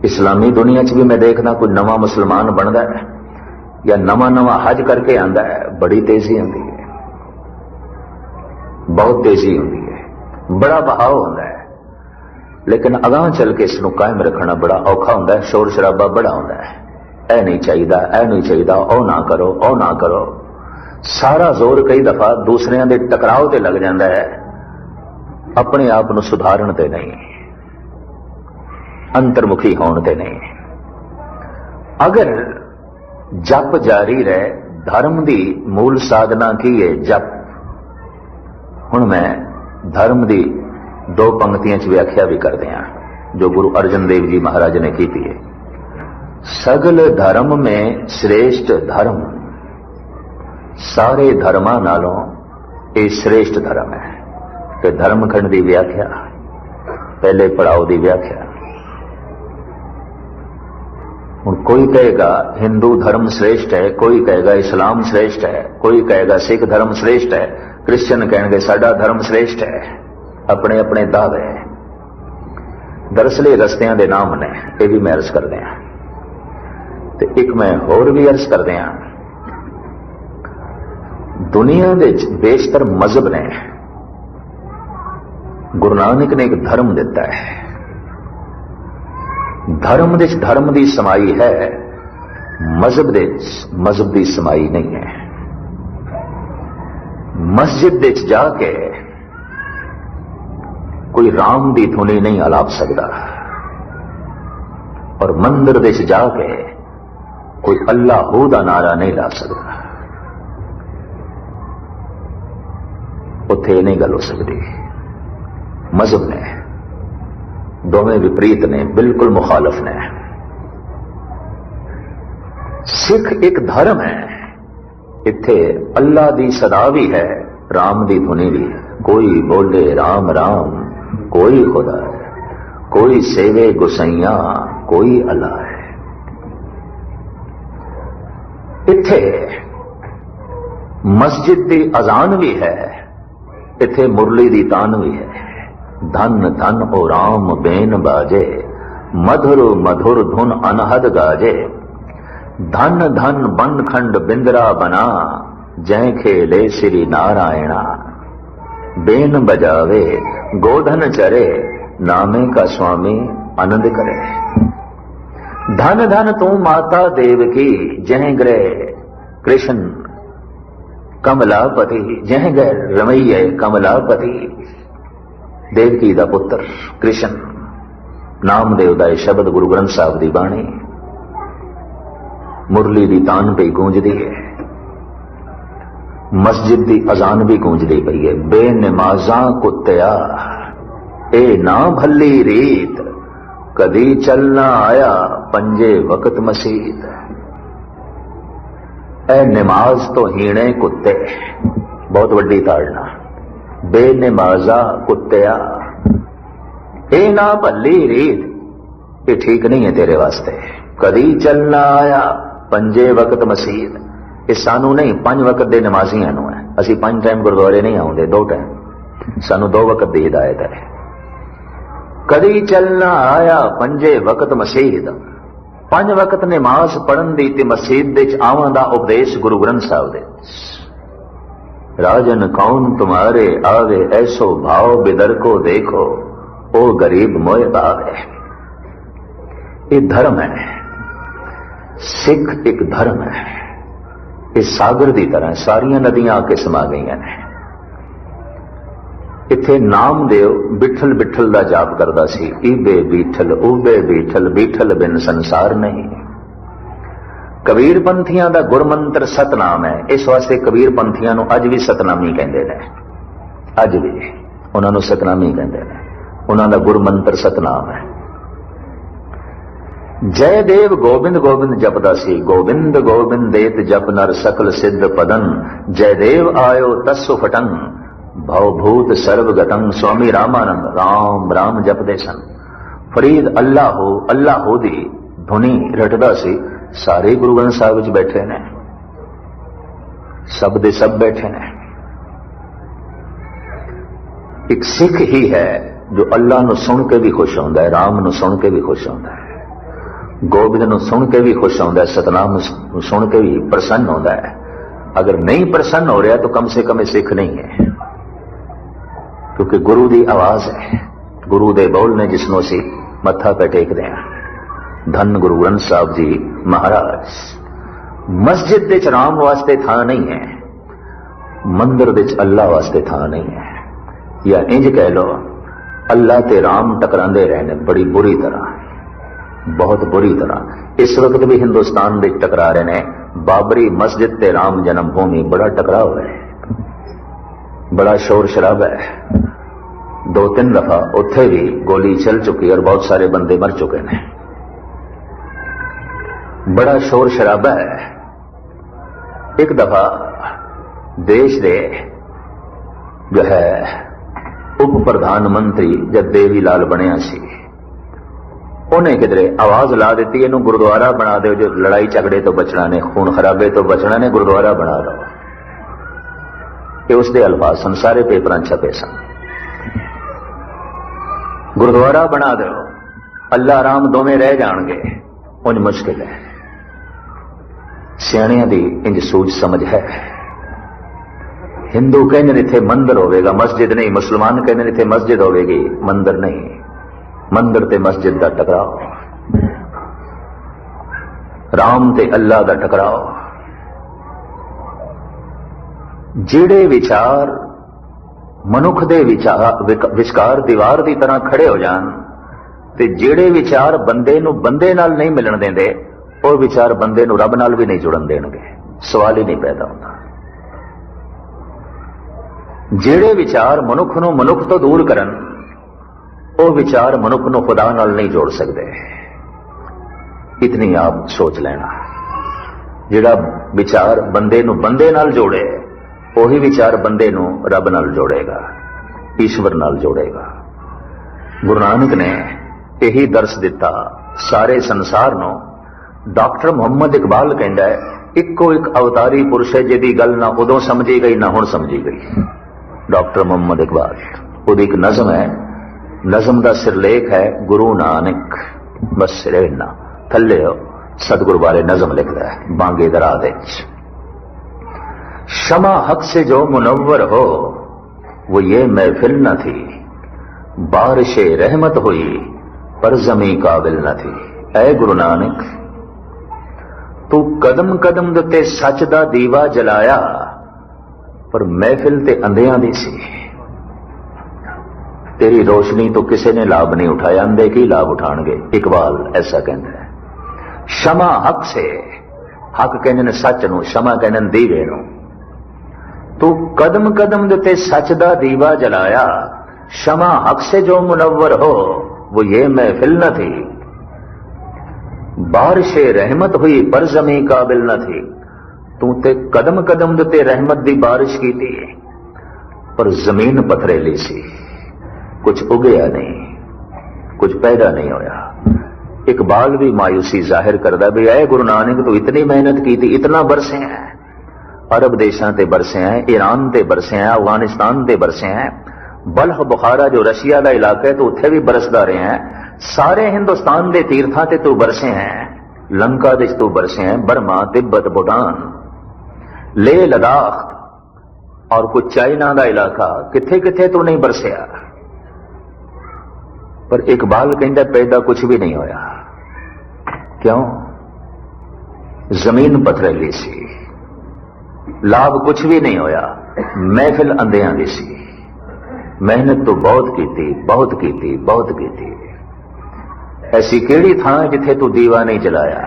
इस्लामी दुनिया च भी मैं देखना कोई नवा मुसलमान बनता है या नवा नवा हज करके आंदा है, बड़ी तेजी होती है, बहुत तेजी होती है, बड़ा बहाव होता है, लेकिन अगां चल के इसनूं कायम रखना बड़ा औखा होता है, शोर शराबा बड़ा होता है। ऐ नहीं चाहिए, ऐ नहीं चाहिए, ओ ना करो, ओ ना करो। सारा जोर कई दफा दूसरिਆਂ ਦੇ टकराव ते लग जाता है, अपने आप ਨੂੰ सुधारन ते नहीं, अंतर्मुखी होने ते नहीं। अगर जप जारी रहे, धर्म की मूल साधना की है जप। हुण मैं धर्म की दो पंक्तियां च व्याख्या भी कर दिया जो गुरु अर्जन देव जी महाराज ने की है। सगल धर्म में श्रेष्ठ धर्म, सारे धर्मां नालों ये श्रेष्ठ धर्म है। तो धर्मखंड की व्याख्या, पहले पड़ाव की व्याख्या। हुण कोई कहेगा हिंदू धर्म श्रेष्ठ है, कोई कहेगा इस्लाम श्रेष्ठ है, कोई कहेगा सिख धर्म श्रेष्ठ है, क्रिश्चियन कहेंगे साडा धर्म श्रेष्ठ है। अपने अपने दावे, दरअसल रस्तियां दे नाम ने, यह भी मैं अर्ज कर दिया। ते एक मैं होर भी अर्ज कर दिया, दुनिया दे बेशतर मजहब ने, गुरु नानक ने एक धर्म दिता है। धर्म दे धर्म की समाई है, मजहब दे मजहब की समाई नहीं है। मस्जिद दे जाके कोई राम की धुनी नहीं अलाप सकता और मंदिर दे जाके कोई अल्लाहू का नारा नहीं ला सकता। उत्थे नहीं गल हो सकती। मजहब ने दोवें विपरीत ने, बिल्कुल मुखालफ ने। सिख एक धर्म है, इत्थे अल्लाह की सदा भी है, राम की धुनी भी है। कोई बोले राम राम, कोई खुदा है, कोई सेवे गुसैया, कोई अल्लाह है। इत्थे मस्जिद की अजान भी है, इत्थे मुरली की तान भी है। धन धन ओ राम बेन बाजे, मधुर मधुर धुन अनहद गाजे। धन धन बन खंड बिंदरा बना, जय खेले श्री नारायणा। बेन बजावे गोधन चरे, नामे का स्वामी आनंद करे। धन धन तू माता देवकी, जय ग्रह कृष्ण कमलापति। जय ग्रह रमैये कमलापति, देवकी दा पुत्र कृष्ण। नामदेव दा शब्द गुरु ग्रंथ साहब की बाणी, मुरली की तान पे गूंजती है, मस्जिद की अजान भी गूंजती पई है। बेनमाजा कुत्तिया ए ना भली रीत, कदी चलना आया पंजे वक्त मसीत। ए नमाज तो हीणे कुत्ते, बहुत वड्डी ताड़ना। बेनमाजा कुत्तिया ए ना भली रीत, ये ठीक नहीं है तेरे वास्ते। कदी चलना आया पंजे वक्त मसीत, ये सानू नहीं 5 वक्त के नमाजियां नू है। असी 5 टाइम गुरुद्वारे नहीं आउंदे, 2 टाइम, सानू 2 वक्त की हिदायत है। कदी चलना आया पंजे वक्त मसीत, 5 वक्त नमाज पढ़न दी ते मसीत दे आवन दा उपदेश गुरु ग्रंथ साहब दे। राजन कौन तुम्हारे आवे, ऐसो भाव बिदर को देखो, ओ गरीब मोए भावे। ये धर्म है, सिख एक धर्म है। इस सागर की तरह सारिया नदियां आके समा गई ने। इत्थे नामदेव बिठल बिठल का जाप करता सी, ईबे बीठल उबे बीठल, बीठल बिन संसार नहीं। कबीर पंथियां का गुरमंत्र सतनाम है, इस वास्ते कबीर पंथियां नूं अज भी सतनामी कहते हैं। अज भी उन्होंने सतनामी कहते हैं, उन्हों का गुरमंत्र सतनाम है। जय देव गोबिंद गोबिंद जपदा सी, गोबिंद गोबिंद देत जप नर सकल सिद्ध पदन, जय देव आयो तस्सु फटन, भवभूत सर्वगतंग। स्वामी रामानंद राम राम जपदे सन। फरीद अल्लाह हो दी धुनी रटदा सी। सारे गुरु ग्रंथ साहिब विच बैठे ने, सब दे सब बैठे ने। एक सिख ही है जो अल्लाह नूं सुन के भी खुश होंदा है, राम नूं सुन के भी खुश होंदा है, गोबिंद नूं सुन के भी खुश होंदा है, सतनाम नूं सुन के भी प्रसन्न होंदा है। अगर नहीं प्रसन्न हो रहा तो कम से कम सिख नहीं है, क्योंकि गुरु की आवाज है, गुरु दे बोल ने जिसनों असीं मत्था पे टेकदे हां। धन गुरु ग्रंथ साहब जी महाराज। मस्जिद दे च राम वास्ते थां नहीं है, मंदिर दे च अल्लाह वास्ते थां नहीं है। या इंज कह लो, अल्लाह ते राम टकरांदे रहने बड़ी बुरी तरह, बहुत बुरी तरह। इस वक्त भी हिंदुस्तान में टकरा रहे ने। बाबरी मस्जिद ते राम जन्मभूमि बड़ा टकराव है, बड़ा शोर शराबा है। 2-3 दफा उत्थे भी गोली चल चुकी और बहुत सारे बंदे मर चुके हैं। बड़ा शोर शराबा है। एक दफा देश दे जो है उप प्रधानमंत्री जब देवी लाल बनिया सी, उन्हें किधरे आवाज ला दी, इनू गुरुद्वारा बना दो, जो लड़ाई झगड़े तो बचना ने, खून खराबे तो बचना ने, गुरुद्वारा बना दो। ये उसके अल्फाज सन, सारे पेपर छपे सन। गुरुद्वारा बना दो, अल्लाह राम दोवें रह जाएंगे, उंज मुश्किल है। सियाणियां दी इंज सूझ समझ है। हिंदू कहने इत्थे मंदिर होवेगा, मस्जिद नहीं। मुसलमान कहने इत्थे मस्जिद होवेगी, मंदिर नहीं। मंदिर ते मस्जिद दा टकराव, राम ते अल्लाह दा टकराव। ਜਿਹੜੇ ਵਿਚਾਰ ਮਨੁੱਖ ਦੇ ਵਿਚਕਾਰ ਦੀਵਾਰ ਦੀ ਤਰ੍ਹਾਂ ਖੜੇ ਹੋ ਜਾਣ, ਤੇ ਜਿਹੜੇ ਵਿਚਾਰ ਬੰਦੇ ਨੂੰ ਬੰਦੇ ਨਾਲ ਨਹੀਂ ਮਿਲਣ ਦਿੰਦੇ, ਉਹ ਵਿਚਾਰ ਬੰਦੇ ਨੂੰ ਰੱਬ ਨਾਲ ਵੀ ਨਹੀਂ ਜੁੜਨ ਦੇਣਗੇ। ਸਵਾਲ ਹੀ ਨਹੀਂ ਪੈਦਾ ਹੁੰਦਾ। ਜਿਹੜੇ ਵਿਚਾਰ ਮਨੁੱਖ ਨੂੰ ਮਨੁੱਖ ਤੋਂ ਦੂਰ ਕਰਨ, ਉਹ ਵਿਚਾਰ ਮਨੁੱਖ ਨੂੰ ਖੁਦਾ ਨਾਲ ਨਹੀਂ ਜੋੜ ਸਕਦੇ। ਇਤਨੀ ਆਪ ਸੋਚ ਲੈਣਾ। ਜਿਹੜਾ ਵਿਚਾਰ ਬੰਦੇ ਨੂੰ ਬੰਦੇ ਨਾਲ ਜੋੜੇ, ਉਹੀ ਵਿਚਾਰ ਬੰਦੇ ਨੂੰ ਰੱਬ ਨਾਲ ਜੋੜੇਗਾ, ਈਸ਼ਵਰ ਨਾਲ ਜੋੜੇਗਾ। ਗੁਰੂ ਨਾਨਕ ਨੇ ਇਹੀ ਦਰਸ ਦਿੱਤਾ ਸਾਰੇ ਸੰਸਾਰ ਨੂੰ। ਡਾਕਟਰ ਮੁਹੰਮਦ ਇਕਬਾਲ ਕਹਿੰਦਾ ਹੈ, ਇੱਕੋ ਇੱਕ ਅਵਤਾਰੀ ਪੁਰਸ਼ ਹੈ ਜਿਹਦੀ ਗੱਲ ਨਾ ਉਦੋਂ ਸਮਝੀ ਗਈ ਨਾ ਹੁਣ ਸਮਝੀ ਗਈ। ਡਾਕਟਰ ਮੁਹੰਮਦ ਇਕਬਾਲ, ਉਹਦੀ ਇੱਕ ਨਜ਼ਮ ਹੈ, ਨਜ਼ਮ ਦਾ ਸਿਰਲੇਖ ਹੈ ਗੁਰੂ ਨਾਨਕ। ਬਸ ਸਿਰੇ ਇੰਨਾ ਥੱਲੇ सतगुरु बारे नजम लिखता है बांगे दराज। शमा हक से जो मुनव्वर हो वो ये महफिल न थी, बारिश रहमत हुई पर जमी काबिल न थी। ऐ गुरु नानक तू कदम कदम दे सच दा दीवा जलाया, पर महफिल ते अंधियां दी सी। तेरी रोशनी तो किसी ने लाभ नहीं उठाया, अंधे की लाभ उठाएंगे। इकबाल ऐसा कहता है। क्षमा हक से, हक कहने सच नू, क्षमा कहने दीवे नू। तू कदम कदम दे सच दा दीवा जलाया, क्षमा हक से जो मुनव्वर हो वो ये महफिल न थी, बारिश रहमत हुई पर जमी काबिल न थी। तू ते कदम कदम दे रहमत दी बारिश की थी, पर जमीन पथरेली सी, कुछ उगया नहीं, कुछ पैदा नहीं होया। इकबाल भी मायूसी जाहिर करदा भी ऐ गुरु नानक तू इतनी मेहनत की थी, इतना बरसे हैं, अरब देशां ते बरसे हैं, ईरान ते बरसे हैं, अफगानिस्तान ते बरसे हैं, बल्ख बुखारा जो रशिया का इलाका है तो उत्थे भी बरसदा रहे हैं। सारे हिंदुस्तान के तीर्थां ते तू बरसे हैं, लंका दे तू बरसे हैं, बर्मा, तिब्बत, भूटान, लेह लद्दाख और कुछ चाइना का इलाका, किथे किथे तू नहीं बरसिया। पर इकबाल कहता पैदा कुछ भी नहीं होया। क्यों? जमीन पथरेली सी, लाभ कुछ भी नहीं होया, महफिल अंधियां दी सी। मेहनत तो बहुत की थी, बहुत की थी, बहुत की थी। ऐसी केड़ी थां जिथे तू दीवा नहीं जलाया,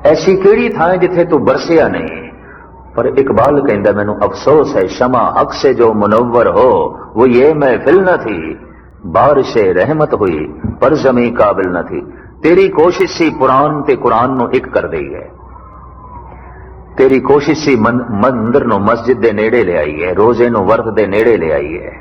ऐसी केड़ी थां जिथे तू बरसिया नहीं। पर इकबाल कहता मैनू अफसोस है, शमा हक से जो मुनव्वर हो वो ये महफिल न थी, बारिश रहमत हुई पर जमी काबिल न थी। तेरी कोशिश सी पुराण ते कुरान नूं एक कर दई है। तेरी कोशिश सी मंदिर नूं मस्जिद दे नेड़े ले आई है, रोजे नूं वर्त दे नेड़े ले आई है,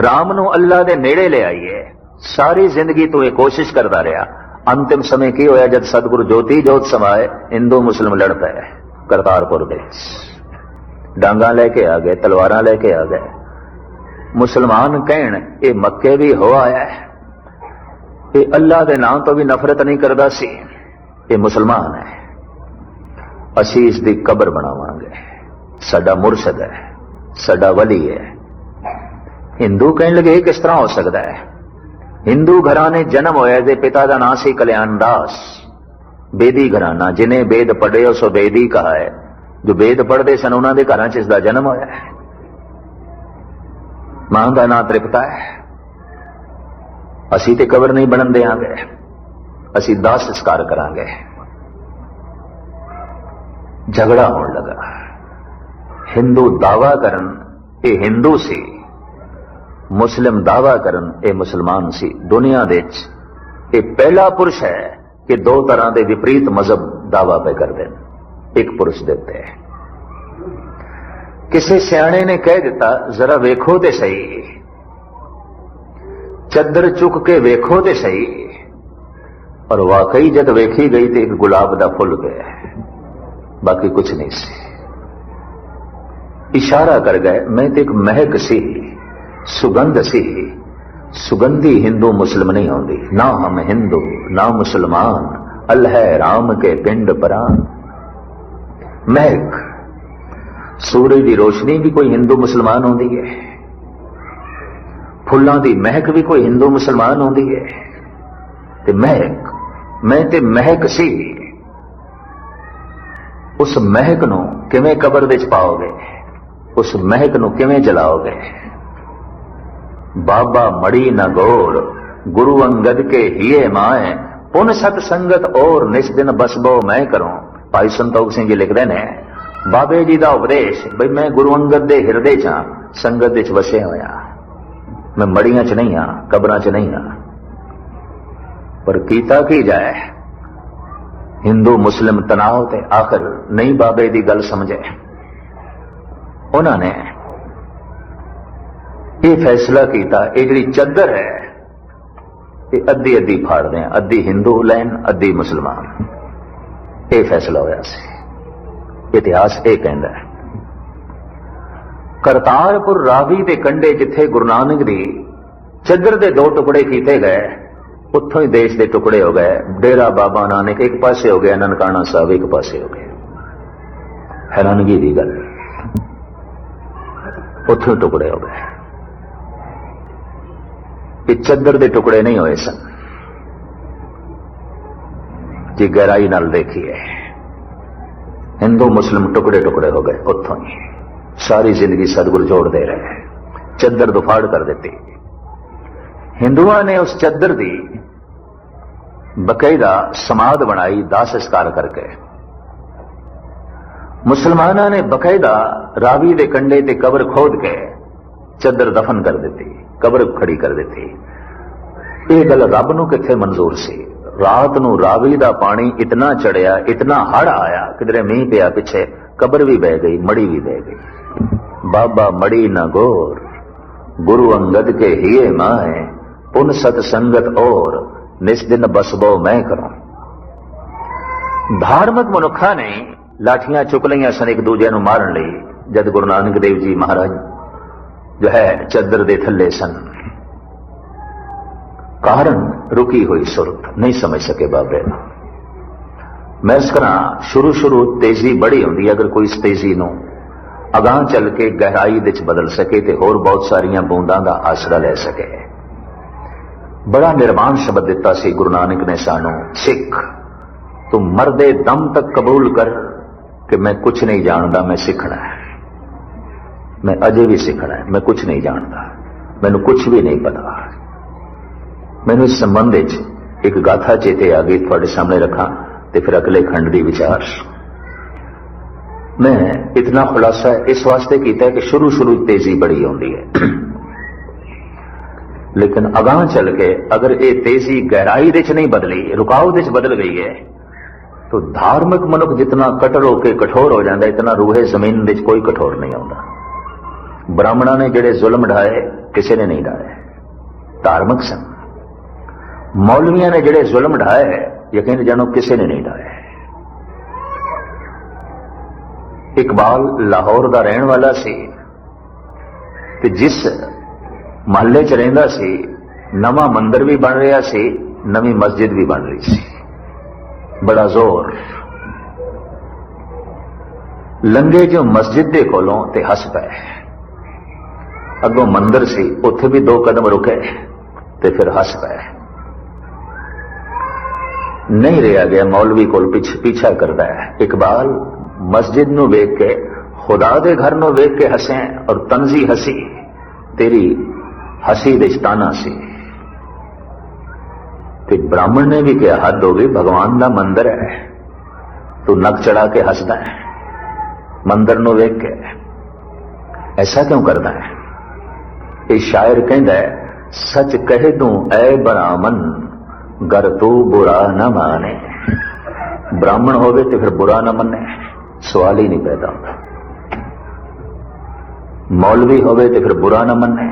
राम नूं अल्लाह दे नेड़े ले आई है। सारी जिंदगी तू ये कोशिश करता रहा। अंतिम समय की होया जब सतगुरु ज्योति जोत समाए, हिंदू मुस्लिम लड़ पे करतारपुर दे डांगा लेके आ गए, तलवारां लेके आ गए। मुसलमान कहण ये मक्के भी हो आया है, ये अल्लाह के नाम तो भी नफरत नहीं करता सी, ये मुसलमान है। असी इसकी कबर बनावांगे, साडा मुर्शद है, साडा वली है। हिंदू कहने लगे किस तरह हो सकता है? हिंदू घराने जन्म होया दे पिता का नाम सी कल्याण दास, बेदी घराना, जिन्हें वेद पढ़े उस बेदी कहा है। जो वेद पढ़ते सन उन्होंने घर च इसका जन्म होया है। मां का नाम त्रिपता है। असी ते कबर नहीं बनन देंगे, असी दाह संस्कार करांगे। झगड़ा होने लगा। हिंदू दावा करन ये हिंदू सी, मुस्लिम दावा करन ये मुसलमान सी। दुनिया दे ये पहला पुरुष है कि दो तरह के विपरीत मजहब दावा पे कर दें एक पुरुष देते हैं। किसी सियाणे ने कह दिता जरा वेखो ते सही, चद्दर चुक के वेखो ते सही, और वाकई जब वेखी गई तो एक गुलाब का फुल गया, बाकी कुछ नहीं सी। इशारा कर गए, मैं तो एक महक सी, सुगंध सी। सुगंधी हिंदू मुस्लिम नहीं होती, ना हम हिंदू ना मुसलमान, अल्लाह राम के पिंड परान। महक, सूरज की रोशनी भी कोई हिंदू मुसलमान होती है, फुल्लां की महक भी कोई हिंदू मुसलमान होती है। ते महक, मैं ते महक सी, उस महक नूं किवें कबर विच पाओगे, उस महक नूं किवें जलाओगे? बाबा मड़ी न गोर, गुरु अंगद के हिये माए, पुन सत संगत और निस दिन बसबो मैं करूं। भाई संतोख सिंह जी लिखते हैं, बाबे जी का उपदेश बई मैं गुरु अंगद दे हिरदे च हां, संगत विच वसे होया, मैं मड़ियां च नहीं हां, कबरां च नहीं हां। पर कीता की जाए, हिंदू मुस्लिम तनाव ते आखिर नहीं बाबे की गल समझे। उन्होंने ये फैसला किया, ये जी चद्दर है ये अद्धी अद्धी फाड़ दें, अद्धी हिंदू लैन अद्धी मुसलमान। ये फैसला होया सी। इतिहास ये कहता है। करतारपुर रावी के कंढे जिथे गुरु नानक दी चद्दर के दो टुकड़े किए गए, उत्थों ही देश के टुकड़े हो गए। डेरा बाबा नानक एक पासे हो गया, ननकाना साहब एक पासे हो गए। हैरानगी की गल, उत्थों टुकड़े हो गए। ये चद्दर के टुकड़े नहीं होए सन जी, गहराई नाल देखिए। हिंदू मुस्लिम टुकड़े टुकड़े हो गए। उत्थों ही सारी जिंदगी सदगुरु जोड़ते रहे, चद्दर दुफाड़ कर दी। हिंदुओं ने उस चद्दर की बकायदा समाध बनाई दाह संस्कार करके। मुसलमानों ने बकायदा रावी के कंढे ते कबर खोद के चद्दर दफन कर दी, कबर खड़ी कर दी। यह गल रब नूं किथे मंजूर सी? रात नूं रावी का पानी इतना चढ़िया, इतना हड़ आया, किधरे मीह पिया, पिछे कबर भी बह गई, मड़ी भी बह गई। बाबा मड़ी न गोर, गुरु अंगद के हिये माए, पुन सत संगत और निस दिन बसबो मैं करूं। धार्मिक मनुखा ने लाठियां चुक लिया सन एक दूजे नूं मारन लई, जद गुरु नानक देव जी महाराज जो है चद्दर दे थल्ले सन। कारण रुकी हुई सुरत नहीं समझ सके बाबे। मैं इस तरह शुरू तेजी बड़ी होंगी, अगर कोई इस तेजी नूं अगां चल के गहराई विच बदल सके तो होर बहुत सारियां बूंदां दा आसरा ले सके। बड़ा निर्माण शब्द दिता सी गुरु नानक ने सानू, सिख तू मरदे दम तक कबूल कर कि मैं कुछ नहीं जानता, मैं सीखना है, मैं अजे भी सीखना है, मैं कुछ नहीं जानता, मैनू कुछ भी नहीं पता। मैनू इस संबंध एक गाथा चेते आ गई, थोड़े सामने रखा तो फिर अगले खंड की विचार। मैं इतना खुलासा इस वास्ते किया कि शुरू तेजी बड़ी होती है। लेकिन अगां चल के अगर ये तेजी गहराई दे च नहीं बदली, रुकाव दे च बदल गई है, तो धार्मिक मनुख जितना कटर होके कठोर हो जाता, इतना रूहे जमीन दे च कोई कठोर नहीं आता। ब्राह्मणा ने जेड़े जुल्म ढाए किसी ने नहीं ढाए, धार्मिक सन। मौलविया ने जेड़े जुल्म ढाए यकीन जानो किसी ने नहीं ढाए। इकबाल लाहौर का रहने वाला सी ते जिस महल्ले च रहिंदा सी नवा मंदिर भी बन रहा सी, नवी मस्जिद भी बन रही सी, बड़ा जोर। लंघे जो मस्जिद दे कोलों ते हस पे, अगों मंदिर सी उत्थे भी 2 कदम रुके ते फिर हस पे। नहीं रहा गया मौलवी कोल पीछा करता है। इकबाल मस्जिद नू वेख के, खुदा दे घर नू वेख के हसे और तंजी हसी तेरी हसी दे ताना सी। ते ब्राह्मण ने भी कहा हद हो गई, भगवान दा मंदिर है, तू नक चढ़ा के हसदा है मंदिर नू वेख के, ऐसा क्यों करता है? ये शायर कहता है सच कह दूं ऐ ब्राह्मण गर तू बुरा न माने। ब्राह्मण होवे तो फिर बुरा न मने, सवाल ही नहीं पैदा होता। मौलवी होवे तो फिर बुरा न मने,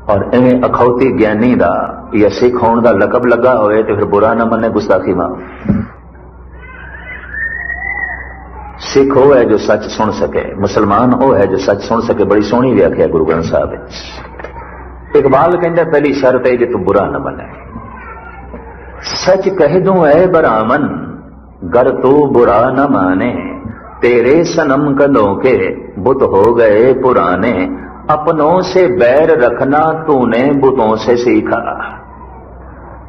और इवें अखौती ज्ञानी दा या सिख होने का लकब लगा होवे तो फिर बुरा न मने, गुस्ताखी माफ। सिख वो है जो सच सुन सके, मुसलमान वो है जो सच सुन सके। बड़ी सोहनी व्याख्या गुरु ग्रंथ साहब। इकबाल कहता पहली शर्त है कि तू बुरा न बने। सच कह दूं ऐ ब्राह्मण गर तू बुरा न माने, तेरे सनम कदों के बुत हो गए पुराने, अपनों से बैर रखना तूने बुतों से सीखा।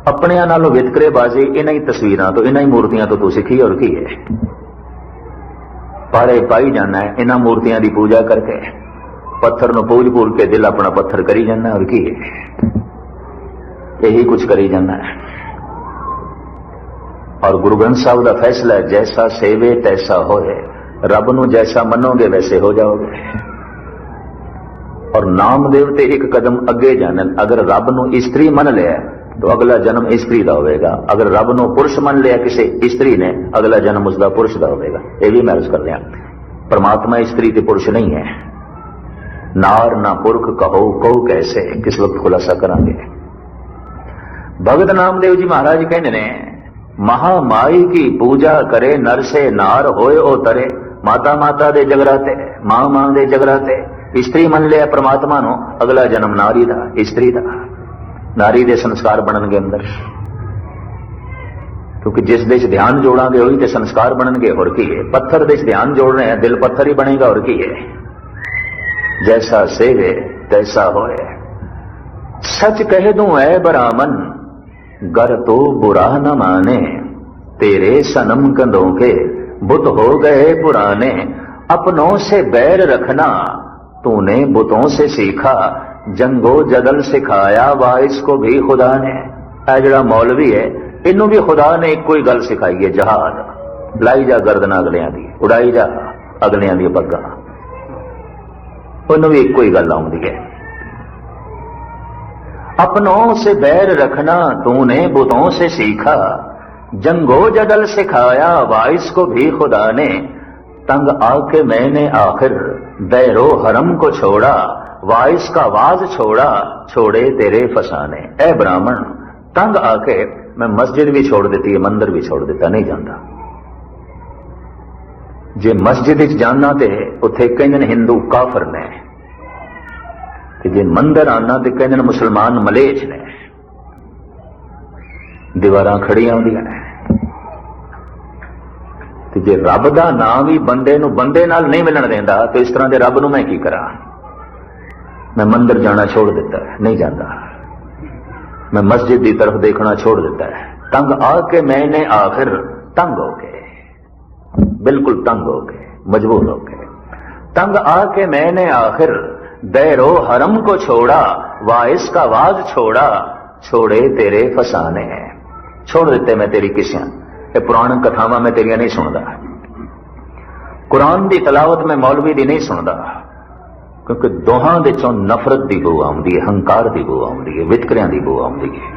अपने नालों वितकरेबाजी इन्हां ही तस्वीरां तो, इन्हां ही मूर्तियां तो तू सीखी, और की है? पारे पाई जाना है इन्हां मूर्तियां की पूजा करके, पत्थर नूं पूज पूज के दिल अपना पत्थर करी जाना, और की है? यही कुछ करी जाना है। और गुरु ग्रंथ साहब का फैसला है जैसा सेवे तैसा होए, रब नूं जैसा मनोगे वैसे हो जाओगे। और नामदेव ते एक कदम अगे जाने, अगर रब नूं इस्त्री मन लिया तो अगला जन्म इस्त्री का होगा, अगर रब नूं पुरुष मन लिया किसी स्त्री ने अगला जन्म उसका पुरुष का होगा। यह भी मैं अर्ज कर लिया, परमात्मा स्त्री ते पुरुष नहीं है। नार ना पुरख कहो को कैसे, किस वक्त खुलासा करांगे। भगत नामदेव जी महाराज कहते ने महामाई की पूजा करे नर से नार होए ओ तरे। माता माता दे जगराते, मां मां दे जगराते। स्त्री मन लिया परमात्मा नो अगला जन्म नारी दा, स्त्री दा। नारी दे संस्कार बननगे अंदर, क्योंकि जिस देश ध्यान जोड़ांगे वही ते संस्कार बननगे, और की है? पत्थर देश ध्यान जोड़ रहे हैं, दिल पत्थर ही बनेगा, और की है? जैसा सेवे तैसा होए। सच कह दूं ऐ ब्राह्मण गर तो बुरा न माने, तेरे सनम कंधों के बुत हो गए पुराने, अपनों से बैर रखना तूने बुतों से सीखा, जंगो जदल सिखाया वाइस को भी खुदा ने। ऐ जड़ा मौलवी है इनू भी खुदा ने एक कोई गल सिखाई है, जहाज लाई जा गर्दना अगलियां दी, उड़ाई जा अगलियां दी पग्गा, उन्होंने भी एक कोई गल आउंदी है। अपनों से बैर रखना तूने बुतों से सीखा, जंगो जदल सिखाया वाइस को भी खुदा ने, तंग आके मैंने आखिर दैरो हरम को छोड़ा, वाइस का वाज छोड़ा छोड़े तेरे फसाने। ऐ ब्राह्मण तंग आके मैं मस्जिद भी छोड़ देती है, मंदिर भी छोड़ देता, नहीं जाता। जे मस्जिद जाना ते उत्थे कहंदे हिंदू काफर ने, जे मंदिर आना तो कहंदे मुसलमान मलेच ने। दीवारां खड़ियां होंदियां ने, जे रब दा नाम भी बंदे नूं बंदे नाल नहीं मिलन देंदा तो इस तरह के रब नूं मैं की करा? मैं मंदिर जाना छोड़ देता है, नहीं जाता। मैं मस्जिद की तरफ देखना छोड़ देता है। तंग आके मैंने आखिर तंग हो गए, बिल्कुल तंग हो गए, मजबूर हो गए। तंग आके मैंने आखिर दैरो हरम को छोड़ा, वाइस का वाज छोड़ा छोड़े तेरे फसाने। छोड़ देते मैं तेरी किसियां, ये पुराण कथावां मैं तेरियां नहीं सुनदा, कुरान की तलावत में मौलवी दी नहीं सुनदा, क्योंकि दोहां दे चों नफरत की बू आउंदी है, हंकार की बू आउंदी है, वितकरियां की बू आउंदी है।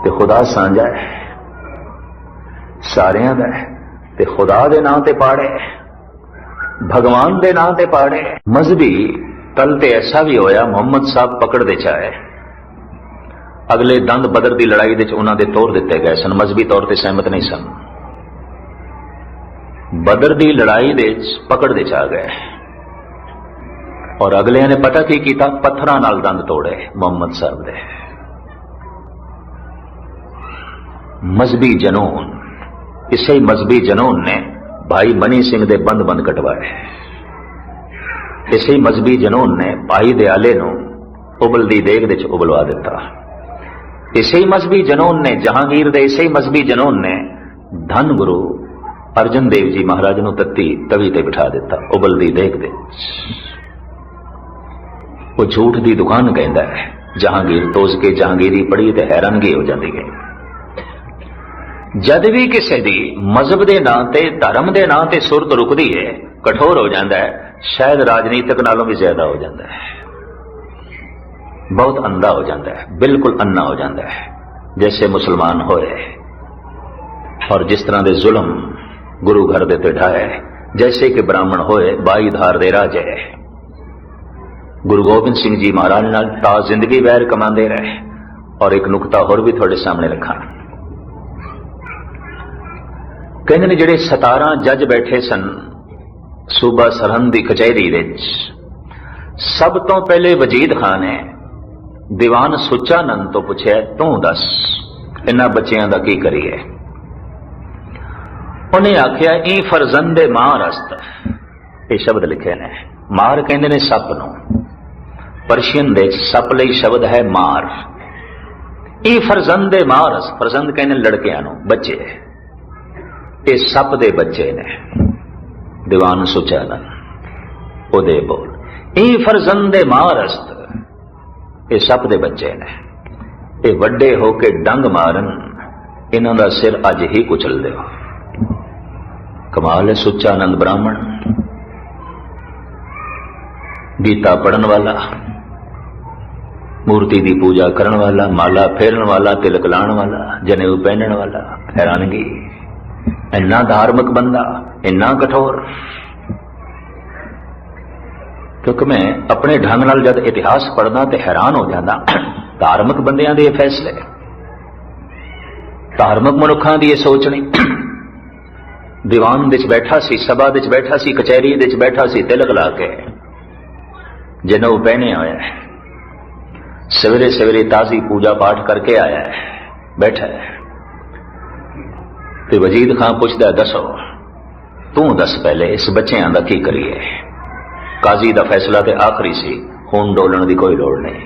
ते खुदा साझा है, सारियां दा है, ते खुदा दे नां ते पाड़े, भगवान दे नां ते पाड़े। मजहबी तल ते ऐसा भी होया, मुहम्मद साहब पकड़ दे चाहे अगले दंद बदर की लड़ाई दे उन्हां दे तोड़ दिते गए सन, मजहबी तौर पर सहमत नहीं सन। बदर की लड़ाई दे पकड़ दे चा गए और अगलिया ने पता की किया, पत्थरां नाल दंद तोड़े मुहम्मद साहब दे। मजहबी जनून, इसे मजहबी जनून ने भाई मनी सिंह दे बंद बंद कटवाए। इसे मजहबी जनून ने भाई दयाले नूं उबलदी देग दे उबलवा दिता। इसे मजहबी जनून ने जहांगीर दे, इसे मजहबी जनून ने धन गुरु अर्जन देव जी महाराज नूं तत्ती तवी ते बिठा दिता उबलदी देग दे। वो झूठ की दुकान कहता है, जहांगीर तोज के जहांगीरी पढ़ी तो हैरानगी हो जाती है। जद भी किसी दी मजहब के नां ते धर्म के नां ते सुरत रुकती है, कठोर हो जाता है, शायद राजनीतिक नालों भी ज्यादा हो जाता है, बहुत अंधा हो जाता है, बिल्कुल अन्ना हो जाता है। जैसे मुसलमान होए और जिस तरह के जुल्म गुरु घर दे ते ढाए, जैसे कि ब्राह्मण होए बाई धार दे राजे। गुरु गोबिंद सिंह जी महाराज नाल ता जिंदगी वैर कमांदे रहे। और एक नुकता होर भी थोड़े सामने रखा, कहते ने जिहड़े 17 जज बैठे सन सूबा सरहंद की कचहरी विच, सब तो पहले वजीद खान ने दीवान सुच्चा नंद तो पूछा, तू दस इन्हां बच्चियां दा की करिए। उन्हें आख्या, ई फरजंदे मार अस्त, ये शब्द लिखे ने। मार कहते ने सप नूं, पर्शियन दे सप लई शब्द है मार। ई फरजंदे मार अस्त, फरजंद कहते लड़कियां नूं, बच्चे, ये सप दे बच्चे ने। दीवान सुचा नंद ओदे बोल, ई फरजंदे मार अस्त, ये सप दे बच्चे ने, ये वड्डे होके डंग मारन, इन्हां दा सिर अज ही कुचल दिओ। कमाल है, सुच्चानंद ब्राह्मण, गीता पढ़न वाला, मूर्ति की पूजा करने वाला, माला फेरन वाला, तिलक लाण वाला, जनेऊ पहनण वाला। हैरानगी, इन्ना धार्मिक बंदा, इन्ना कठोर। क्योंकि मैं अपने ढंग नाल जब इतिहास पढ़दा तो हैरान हो जाता, धार्मिक बंदियां दे फैसले, धार्मिक मनुखां दी सोच नहीं। दीवान विच बैठा सी, सभा विच बैठा सी, कचहरी विच बैठा सी, तिलक ला के जनेऊ पहने होया है, सवेरे सवेरे ताजी पूजा पाठ करके आया है, बैठा है। तो वजीद खां पूछता, दसो तू दस पहले इस बच्चियां दा की करिए। काजी दा फैसला तो आखिरी सी, खून डोलण की कोई लोड़ नहीं,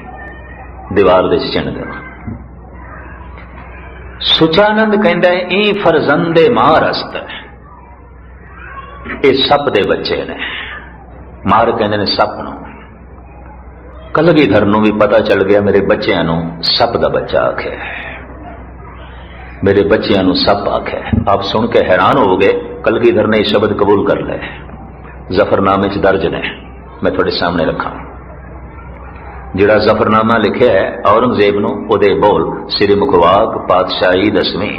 दीवार दे चिन्ह दो। सुचानंद कहता है, ई फरजंदे मार अस्त, ये सप दे बच्चे ने। मार कहते ने सप नूं। कलगीधर नूं भी पता चल गया, मेरे बच्चियां नूं सप दा बच्चा आखे, मेरे बच्चियां नूं सप आखे। आप सुन के हैरान हो गए, कलगीधर ने ये शब्द कबूल कर ले, जफरनामे च दर्ज ने, मैं थोड़े सामने रखा। जिहड़ा जफरनामा लिखिया है औरंगजेब नूं, ओदे बोल, श्री मुखवाक पातशाही 10वीं,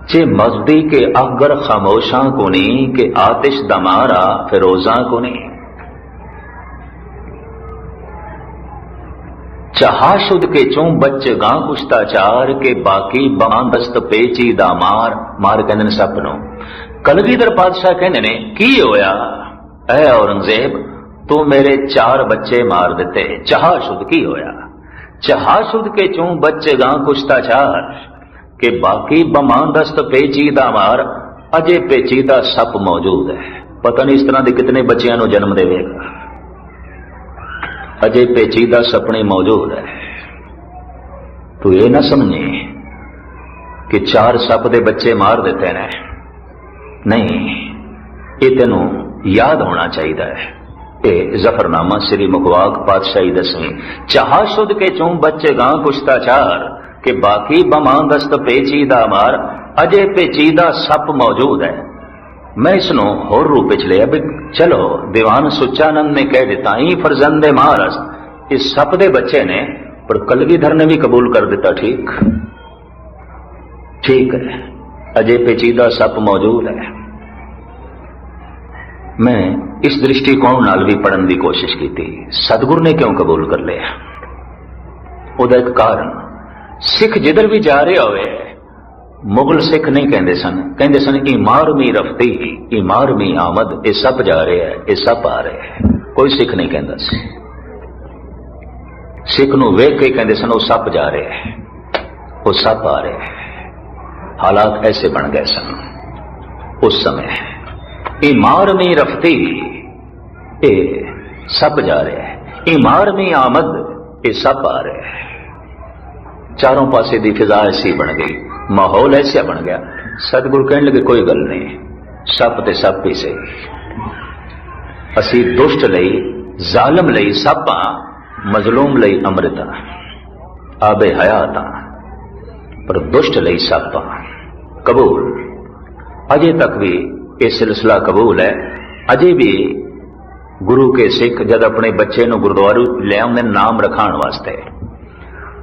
चे मजदी के अगर खामोशां को नहीं, के आतिश दमारा फिरोजा को नहीं। चहाशुद के चों बच गां कुश्ताचार, के बाकी बांदस्त पेची दामार। मार कहते ने सप नूं। कलगीधर पातशाह कहते ने, की होया ऐ औरंगजेब, तू मेरे 4 बच्चे मार दिते। चहाशुद की होया? चहाशुद के चों बच गां कुश्ताचार, के बाकी बमांदस्त पेचीदा मार। अजे पेचीदा सप मौजूद है, पता नहीं इस तरह के कितने बच्चियां को जन्म देगा। अजे पेचीदा सपने मौजूद है। तू ये ना समझे कि 4 सप दे बच्चे मार देते ने, नहीं, ये तेनू याद होना चाहिए है। ये जफरनामा श्री मुखवाक पातशाही 10वीं। चहाशुद के चों बच्चे गां कुश्ताचार, कि बाकी बमांदस्त पेचीदा मार। अजे पेचीदा सप मौजूद है। मैं इसनों होर रूप विच लिया भी चलो दीवान सुच्चानंद ने कह दिता ही फरजंदे महाराज इस सप दे बच्चे ने, पर कलगीधर ने भी कबूल कर दिता ठीक ठीक है, अजय पेचीदा सप मौजूद है। मैं इस दृष्टिकोण नाल भी पढ़न की कोशिश की थी, सतगुरु ने क्यों कबूल कर लिया? ਉਹਦਾ एक कारण, सिख जिधर भी जा रहे होवे मुगल सिख नहीं कहते सन, कहते सन इमारमी रफ्ती इमारमी आमद, ये सप जा रहे है, ये सप आ रहे है। कोई सिख नहीं कहता सी, सिख नूं वेख के कहते सन वो सप जा रहे है, वो सप आ रहे है। हालात ऐसे बन गए सन उस समय, इमारमी रफ्ती ये सप जा रहे है, इमारमी आमद ये सप आ रहे हैं। चारों पासे दी फिजा ऐसी बन गई, माहौल ऐसा बन गया। सतगुरु कहने लगे कोई गल नहीं, सप ते सप ही सही, असी दुष्ट लई जालम लई सप हां, मजलूम लई अमृत आबे हयात हां, पर दुष्ट लई सप हां। कबूल अजे तक भी यह सिलसिला कबूल है। अजे भी गुरु के सिख जब अपने बच्चे नूं गुरुद्वारे ले आउंदे नाम रखाण वास्ते,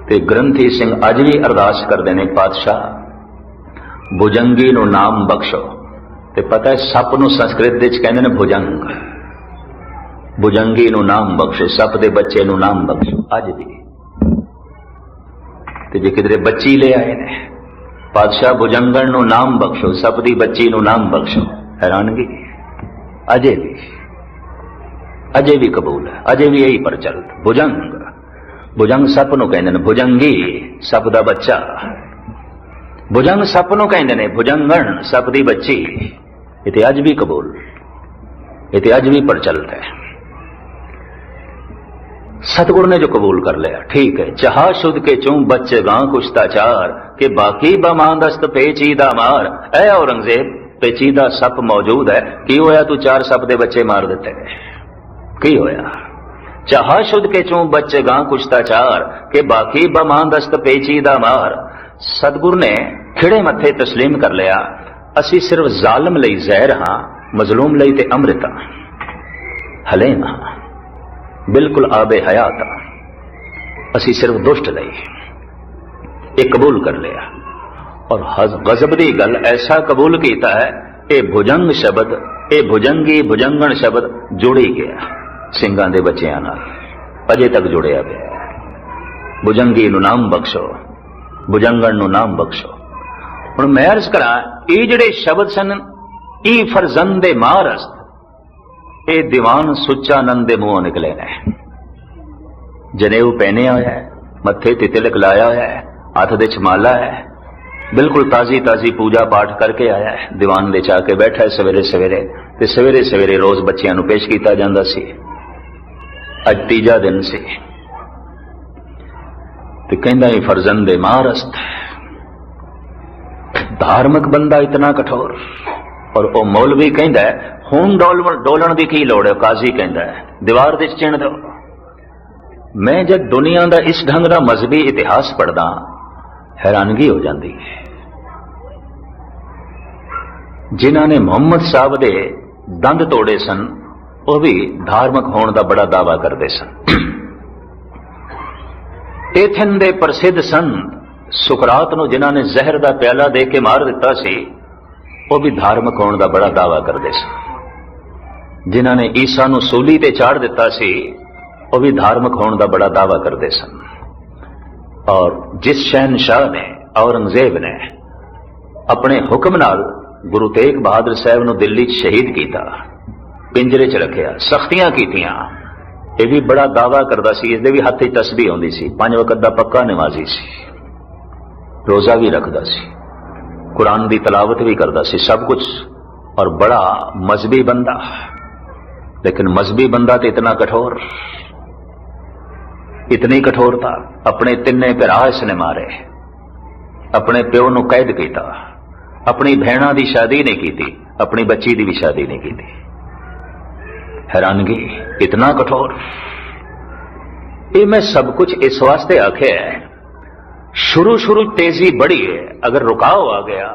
ते ग्रंथी सिंह अज भी अरदास करते हैं, पातशाह भुजंगी नूं नाम बख्शो। ते पता है सप नूं संस्कृत विच कहंदे ने भुजंग, भुजंगी नूं नाम बख्शो, सप दे बच्चे नूं नाम बख्शो। अज भी ते जे किधरे बच्ची ले आए ने, पातशाह भुजंगण नूं नाम बख्शो, सप दी बच्ची नूं नाम बख्शो। हैरानगी, अजे भी कबूल है, अजे भी यही प्रचलित। भुजंग भुजंग सप नूं कहंदे ने, भुजंगी सप दा बच्चा, भुजंग सप नूं कहंदे ने, भुजंगण सप दी बच्ची। इते अज भी कबूल, इते अज भी प्रचलित है। सतगुरु ने जो कबूल कर लिया ठीक है। चाह शुद्ध के चूं बच्चे गां कुश्ताचार, के बाकी बमांदस्त पेचीदा मार। ऐ औरंगजेब पेचीदा सप मौजूद है, की होया तू चार सप दे बच्चे मार दिते, की होया? चाह शुद्ध के चूं बच्चे गां कुश्ताचार, के बाकी बमांदस्त पेचीदा मार। सतगुरु ने खिड़े मथे तस्लीम कर लिया, असी सिर्फ जालम लई जहर हां, मजलूम लई ते अमृत हां, हलेम हां, बिल्कुल आबे हयात हां, असी सिर्फ दुष्ट लई। ये कबूल कर लिया और गजब दी गल ऐसा कबूल किया है, ये भुजंग शब्द, ये भुजंगी भुजंगण शब्द जुड़ ही गया ਸਿੰਘਾਂ ਦੇ ਬੱਚਿਆਂ ਨਾਲ, ਅਜੇ ਤੱਕ ਜੁੜਿਆ ਪਿਆ। ਭੁਜੰਗੀ ਨੂੰ ਨਾਮ ਬਖਸ਼ੋ, ਭੁਜੰਗਣ ਨੂੰ ਨਾਮ ਬਖਸ਼ੋ। ਹੁਣ ਮੈਂ ਅਰਜ਼ ਕਰਾਂ, ਇਹ ਜਿਹੜੇ ਸ਼ਬਦ ਸਨ, ਇਹ ਫਰਜ਼ੰਦੇ ਮਾਰਸਤ, ਇਹ ਦੀਵਾਨ ਸੁੱਚਾਨੰਦ ਦੇ ਮੂੰਹੋਂ ਨਿਕਲੇ ਨੇ। ਜਨੇਊ ਪਹਿਨਿਆ ਹੋਇਆ ਹੈ, ਮੱਥੇ ਤੇ ਤਿਲਕ ਲਾਇਆ ਹੋਇਆ ਹੈ, ਹੱਥ ਦੇ ਚ ਮਾਲਾ ਹੈ, बिल्कुल ताजी ताजी पूजा पाठ करके आया है, दीवान दे चा के बैठा है सवेरे सवेरे, ते सवेरे सवेरे रोज बच्चियां नूं पेश किया जाता सी। अज तीजा दिन से ते कहंदा ही फरजंदे मारस्त, धार्मिक बंदा इतना कठोर, और ओ मौलवी कहंदा है खून डोलण दी की लोड़ है, काजी कहंदा है दीवार दे चिण दो। मैं जब दुनिया दा इस ढंग दा मजहबी इतिहास पढ़दा हैरानगी हो जाती है। जिन्हां ने मुहम्मद साहब दे दंद तोड़े सन, वह भी धार्मिक होने का बड़ा दावा करते सन। एथेन दे प्रसिद्ध संत सुकरात नूं जिन्हां ने जहर का प्याला दे के मार दिता सी, वह भी धार्मिक होने का बड़ा दावा करते सन। जिन्हां ने ईसा नूं सूली ते चाड़ दिता सी, वह भी धार्मिक होने का बड़ा दावा करते सन। और जिस शहनशाह ने, औरंगजेब ने अपने हुक्म नाल गुरु तेग बहादुर साहब नूं दिल्ली च शहीद किया, पिंजरे च रखिया, सख्तियां कीतियां, यह भी बड़ा दावा करता सी। इसदे भी हत्थ च तस्बीह होंदी सी, 5 वक्त दा पक्का नमाजी सी, रोजा भी रखदा सी, कुरान की तलावत भी करता सी, सब कुछ, और बड़ा मजहबी बंदा। लेकिन मजहबी बंदा तो इतना कठोर, इतनी कठोरता, अपने तिन्ने भरा इसने मारे, अपने प्यो नूं कैद किया, अपनी भैणा की शादी नहीं की, अपनी बच्ची की भी शादी नहीं की। हैरानगी, इतना कठोर। ये मैं सब कुछ इस वास्ते आख्या है, शुरू शुरू तेजी बढ़ी है, अगर रुकाव आ गया,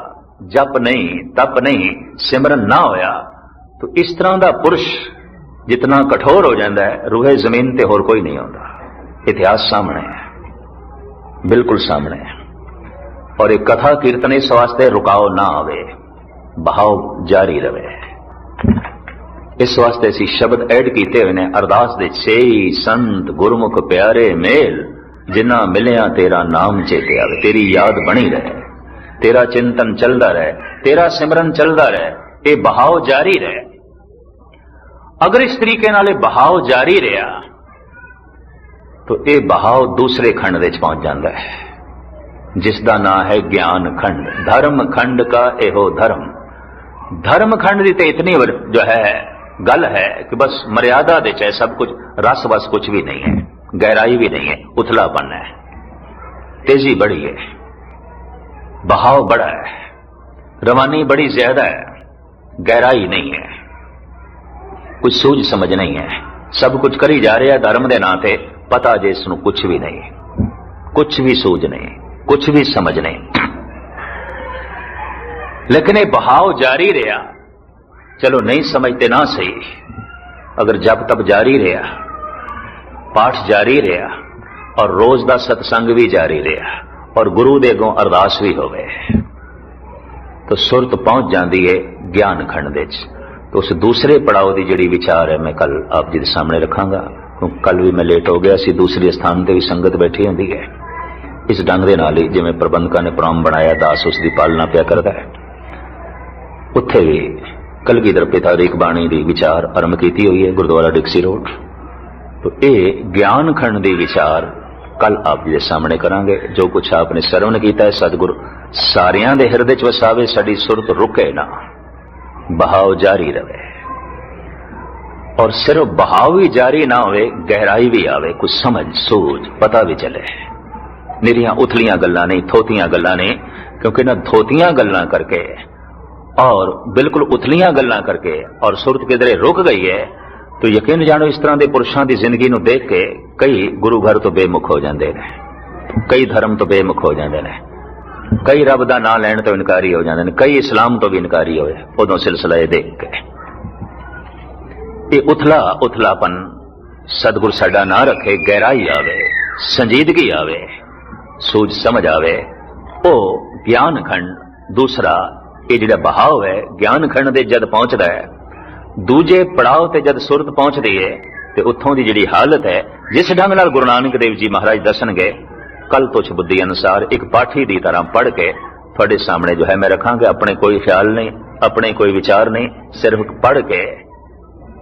जप नहीं, तप नहीं, सिमरन ना होया तो इस तरह का पुरुष जितना कठोर हो जाता है, रूहे जमीन ते होर कोई नहीं होता। इतिहास सामने है, बिल्कुल सामने है। और एक कथा कीर्तन इस वास्ते रुकाव ना आवे, बहाव जारी रहे। इस वास्ते असी शब्द ऐड किए हुए ने अरदास दे, सेई संत गुरमुख प्यारे मेल, जिन्ना मिलिया तेरा नाम चेते आवे। तेरी याद बनी रहे, तेरा चिंतन चलता रहे, तेरा सिमरन चलता रहे, ये बहाव जारी रहे। अगर इस तरीके नाले बहाव जारी रहा तो यह बहाव दूसरे खंड विच पहुंच जाता है, जिसका नाम है ज्ञान खंड। धर्म खंड का एहो धर्म। धर्म खंड की तो इतनी जो है गल है कि बस मर्यादा दे चाहे सब कुछ, रस बस कुछ भी नहीं है, गहराई भी नहीं है, उथलापन है, तेजी बड़ी है, बहाव बड़ा है, रवानी बड़ी ज्यादा है, गहराई नहीं है, कुछ सूझ समझ नहीं है, सब कुछ करी जा रहा है धर्म के नाम से, पता जे इसनूं कुछ भी नहीं, कुछ भी सूझ नहीं, कुछ भी समझ नहीं। लेकिन ये बहाव जारी रहा, चलो नहीं समझते ना सही, अगर जब तब जारी रहा, पाठ जारी रहा और रोज का सत्संग भी जारी रहा और गुरु दे अगों अरदास भी हो गए तो सुरत पहुंच जाती है ज्ञान खंड विच। तो उस दूसरे पड़ाव की जिहड़ी विचार है मैं कल आप जी के सामने रखांगा, क्योंकि कल भी मैं लेट हो गया सी, दूसरे स्थान पर भी संगत बैठी होंदी है। इस ढंग के नाल ही जिवें प्रबंधकां ने प्रोग्राम बनाया, दास उसकी पालना पिया करता है, उत्थे भी कलगीधर पिता दी एक बाणी की विचार आरंभ की हुई है गुरुद्वारा डिक्सी रोड। तो ये ज्ञान खंड की विचार कल आप जी के सामने करांगे। जो कुछ आपने सरवण किया है सतगुरु सारियां दे हिरदे च वसावे, साडी सुरत रुके ना, बहाव जारी रहे। और सिर्फ बहाव ही जारी ना होवे, गहराई भी आवे, कुछ समझ सूझ पता भी चले। निरियां उथलियां गल्लां नहीं, थोतियां गल्लां नहीं, क्योंकि ना थोतियां गल्लां करके और बिल्कुल उथलियां गल्लां करके और सुरत किधरे रुक गई है तो यकीन जानो इस तरह के पुरुषों की जिंदगी नूं देख के कई गुरु घर तो बेमुख हो जाते हैं, कई धर्म तो बेमुख हो जाते हैं, कई रब का नाम लैण तो इनकारी हो जाते हैं, कई इस्लाम तो भी इनकारी होए उदों सिलसिला ये देख के। ये उथलापन सतगुर साडा ना रखे, गहराई आवे, संजीदगी आवे, सूझ समझ आवे, वो ज्ञान खंड। दूसरा ये जिहड़ा बहाव है ज्ञान खंड दे जद पहुंचता है, दूजे पड़ाव ते जद सुरत पहुंचती है तो उत्थों की जिहड़ी हालत है, जिस ढंग नाल गुरु नानक देव जी महाराज दसणगे कल तुछ बुद्धि अनुसार एक पाठी की तरह पढ़ के थोड़े सामने जो है मैं रखांगा। अपने कोई ख्याल नहीं, अपने कोई विचार नहीं, सिर्फ पढ़ के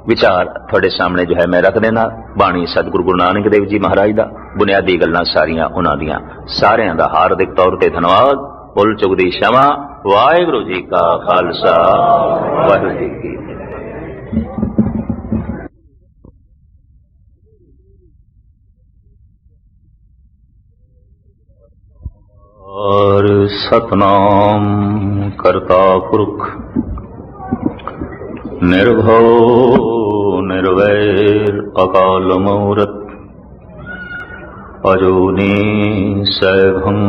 विचार थोड़े सामने जो है मैं रख देना। बाणी सतगुरु गुरु नानक देव जी महाराज दा, बुनियादी गल्लां सारियां उन्हां दियां, सारियां दा हार्दिक तौर ते धन्यवाद। भुल चुक दी क्षमा। वाहिगुरू जी का खालसा, वाहिगुरू जी की और सतनाम करता पुरख निर्भव निर्वैर अकाल मूरत अजूनी सैभं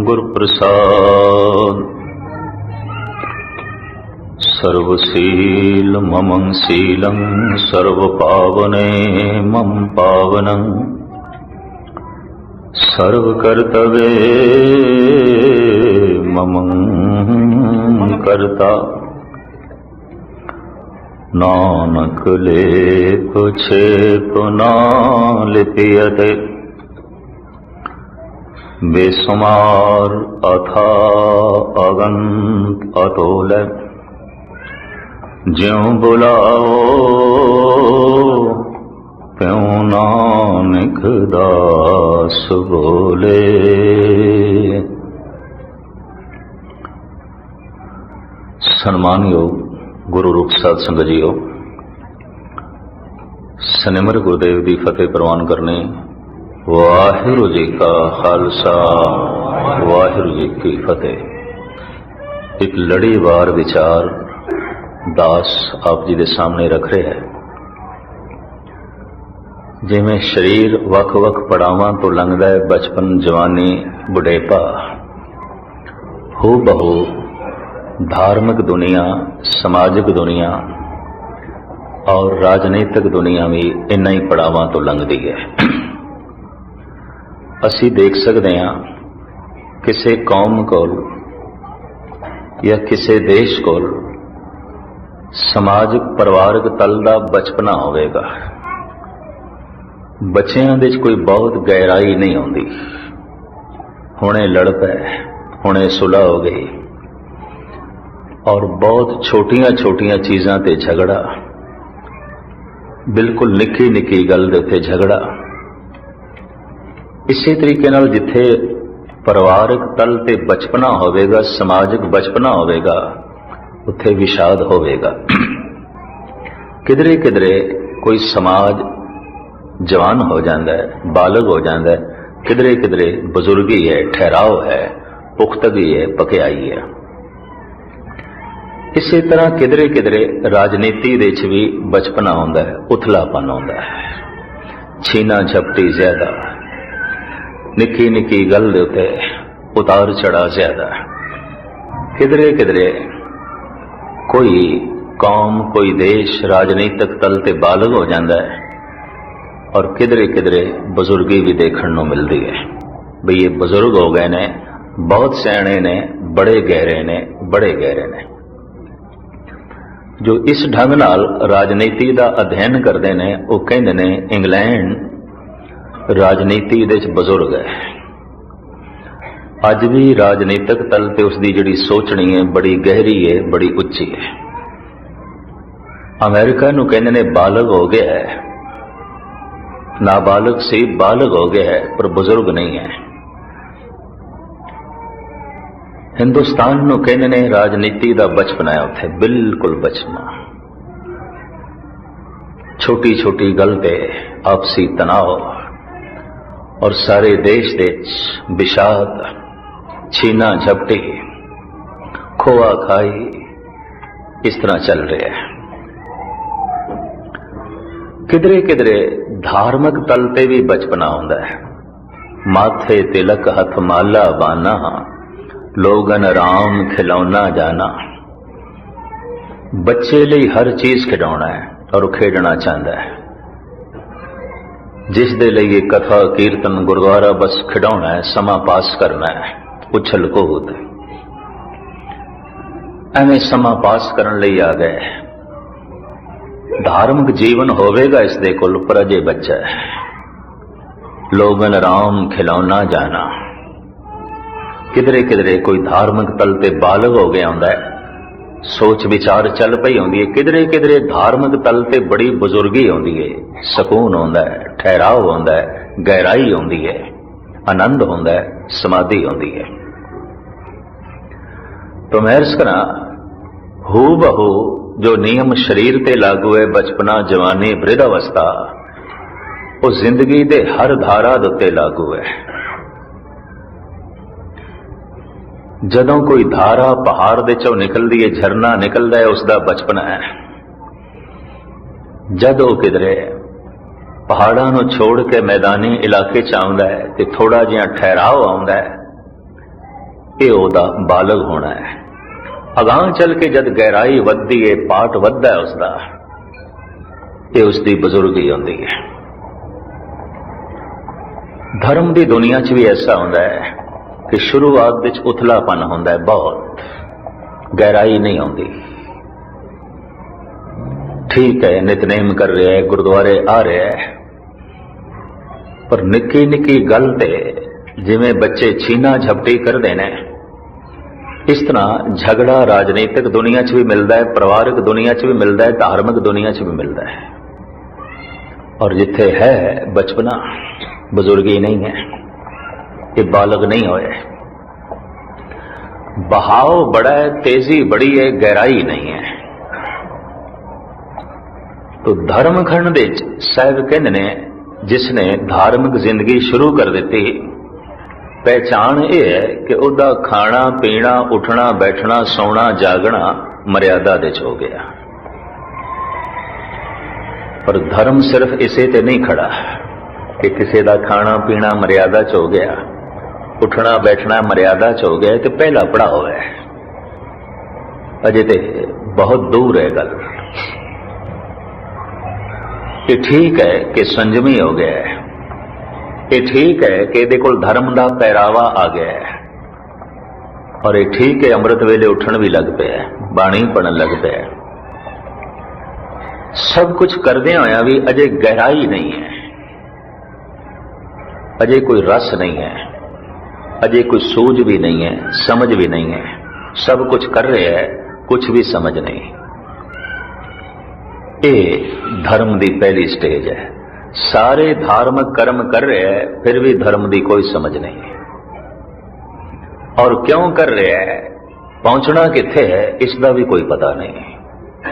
गुरुप्रसाद सर्वशील ममं शीलं सर्वपावने मम पावनं सर्वकर्तव्ये ममं कर्ता नानक लेप छेप ना लिपियते बेसुमार अथा अगंत अतोल ज्यों बुलाओ त्यों नानक दास बोले। सन्मानयोग गुरु रूप साध संगत जीओ, सनिमर गुरुदेव की फतेह प्रवान करने। वाहिगुरू जी का खालसा, वाहिगुरू जी की फतेह। एक लड़ीवार विचार दास आप जी के सामने रख रहे हैं। जिमें शरीर वख-वख पड़ावां तो लंघदा है, बचपन जवानी बुढ़ेपा, हू बहु धार्मिक दुनिया, समाजिक दुनिया और राजनीतिक दुनिया भी इन्ना ही पड़ावां तो लंघदी है। असी देख सकते हाँ किसी कौम कोल या किसी देश कोल समाजिक परिवारक तल का बचपना होवेगा, बच्चों दे कोई बहुत गहराई नहीं आती। हुणे लड़ पै, हुणे सुलह हो गई और बहुत छोटिया छोटिया चीज़ां ते झगड़ा, बिल्कुल निक्की निक्की गल दे उत्ते झगड़ा। इसी तरीके नाल जिथे परिवारक तल ते बचपना होवेगा, समाजिक बचपना होवेगा, उत्थे विषाद होवेगा। किधरे किधरे कोई समाज जवान हो जाता है, बालग हो जाता है, किधरे किधरे बुजुर्गी है, ठहराव है, पुख्तगी है, पकियाई है। इसी तरह किधरे किधरे राजनीति दे च भी बचपना आउंदा है, उथलापन आउंदा है, छीना झपटी ज्यादा, निक्की निक्की गल दे उत्ते उतार चढ़ा ज्यादा। किधरे किधरे कोई कौम, कोई देश राजनीतिक तल ते बालग हो जाता है और किधरे किधरे बुजुर्गी भी देखने को मिलती है। भाई ये बुजुर्ग हो गए ने, बहुत सियाणे ने, बड़े गहरे ने, बड़े गहरे ने। जो इस ढंग नाल राजनीति का अध्ययन करते हैं वो कहते ने इंग्लैंड राजनीति दे बुजुर्ग है। अज भी राजनीतिक तल ते उसकी जिहड़ी सोचनी है बड़ी गहरी है, बड़ी उच्ची है। अमेरिका नूं कहंदे ने बालग हो गया है, नाबालग से बालग हो गया है पर बुजुर्ग नहीं है। हिंदुस्तान नूं कहंदे ने राजनीति का बचपना है, उत्थे बिल्कुल बचपना। छोटी छोटी गल ते आपसी तनाव और सारे देश दे विषाद, छीना झपटी, खोआ खाई, इस तरह चल रहा है। किधरे किधरे धार्मिक तल ते भी बचपना आउंदा है। माथे तिलक हथ माला बाना, लोगन राम खिलौना जाना। बच्चे लिए हर चीज खिडौना है और खेडना चाहता है। जिस दे लिए कथा कीर्तन गुरुद्वारा बस खिडौना है, समा पास करना है, उछल कूद, एवें समा पास करने लिए आ गए। धार्मिक जीवन होवेगा इस दे कोल पर अजे बच्चा है। लोगन राम खिलौना जाना। किधरे किधरे कोई धार्मिक तल ते बालग हो गया होंदा है, सोच विचार चल पई होंदी है। किधरे किधरे धार्मिक तल ते बड़ी बुजुर्गी होंदी है, सकून होंदा है, ठहराव होंदा है, गहराई होंदी है, आनंद होंदा है, समाधि होंदी है। तो मैं अर्ज करा, हू बहू जो नियम शरीर ते लागू है, बचपना जवानी वृद्धावस्था, वो जिंदगी दे हर धारा दे उत्ते लागू है। जदों कोई धारा पहाड़ दे चों निकलदी है, झरना निकलदा है, उसका बचपना है। जदों किधरे पहाड़ां नूं छोड़ के मैदानी इलाके च आउंदा है ते थोड़ा जिहा ठहराव आउंदा है, ये ओदा बालग होना है। अगां चल के जद गहराई वधदी है, पाठ वधदा है उसका, ये उसकी बुजुर्गी होंदी है। धर्म की दुनिया च भी ऐसा होंदा है कि शुरुआत विच उथलापन होंदा है, बहुत गहराई नहीं आउंदी। ठीक है, नितनेम कर रहा है, गुरुद्वारे आ रहा है, पर निक्की निक्की गल ते जिवें बच्चे छीना झपटी कर देने, इस तरह झगड़ा राजनीतिक दुनिया च भी मिलता है, परिवारिक दुनिया च भी मिलता है, धार्मिक दुनिया च भी मिलता है। और जिथे है बचपना, बुजुर्गी नहीं है, ये बालग नहीं होए। बहाव बड़ा है, तेजी बड़ी है, गहराई नहीं है। तो धर्म खंड दे साहब कहंदे ने, जिसने धार्मिक जिंदगी शुरू कर दी, पहचान यह है कि उदा खाना पीना, उठना बैठना, सोना जागना मर्यादा दे हो गया। पर धर्म सिर्फ इसे ते नहीं खड़ा कि किसी का खाना पीना मर्यादा च हो गया, उठना बैठना मर्यादा च हो गया, तो पहला पड़ाव है। अजे तो बहुत दूर है गल। ये ठीक है कि संजमी हो गया है, ये ठीक है कि इहदे कोल धर्म का पहरावा आ गया है, और ये ठीक है अमृत वेले उठन भी लग पिया, बाणी पढ़न लग पिया। सब कुछ करदे होया भी अजे गहराई नहीं है, अजे कोई रस नहीं है, अजे कोई सूझ भी नहीं है, समझ भी नहीं है। सब कुछ कर रहे हैं, कुछ भी समझ नहीं। ये धर्म की पहली स्टेज है। सारे धार्मिक कर्म कर रहे हैं, फिर भी धर्म की कोई समझ नहीं। और क्यों कर रहे हैं, पहुंचना किथे है, इसका भी कोई पता नहीं।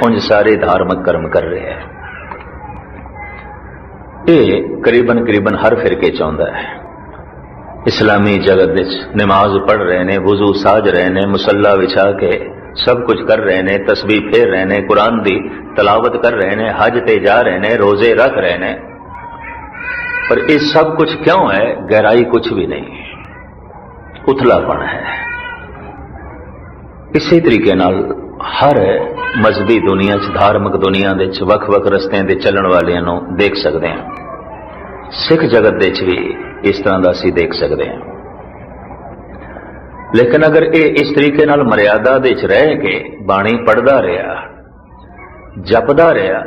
उन सारे धार्मिक कर्म कर रहे हैं। ये करीबन करीबन हर फिरके चाहता है। इस्लामी जगत विच नमाज पढ़ रहे ने, वुजू साज रहे ने, मुसल्ला विछा के सब कुछ कर रहे ने, तस्बीह फेर रहे ने, कुरान दी तलावत कर रहे ने, हज ते जा रहे ने, रोजे रख रहे ने, पर ये सब कुछ क्यों है? गहराई कुछ भी नहीं, उथलापन है। इसी तरीके नाल हर मजहबी दुनिया च, धार्मिक दुनिया दे च वख-वख रस्तियां दे चलण वालियां नूं देख सकते हैं। सिख जगत दे च भी इस तरह का असीं देख सकते हैं। लेकिन अगर ये इस तरीके नाल मर्यादा दे च रह के बाणी पढ़दा रहा, जपदा रहा,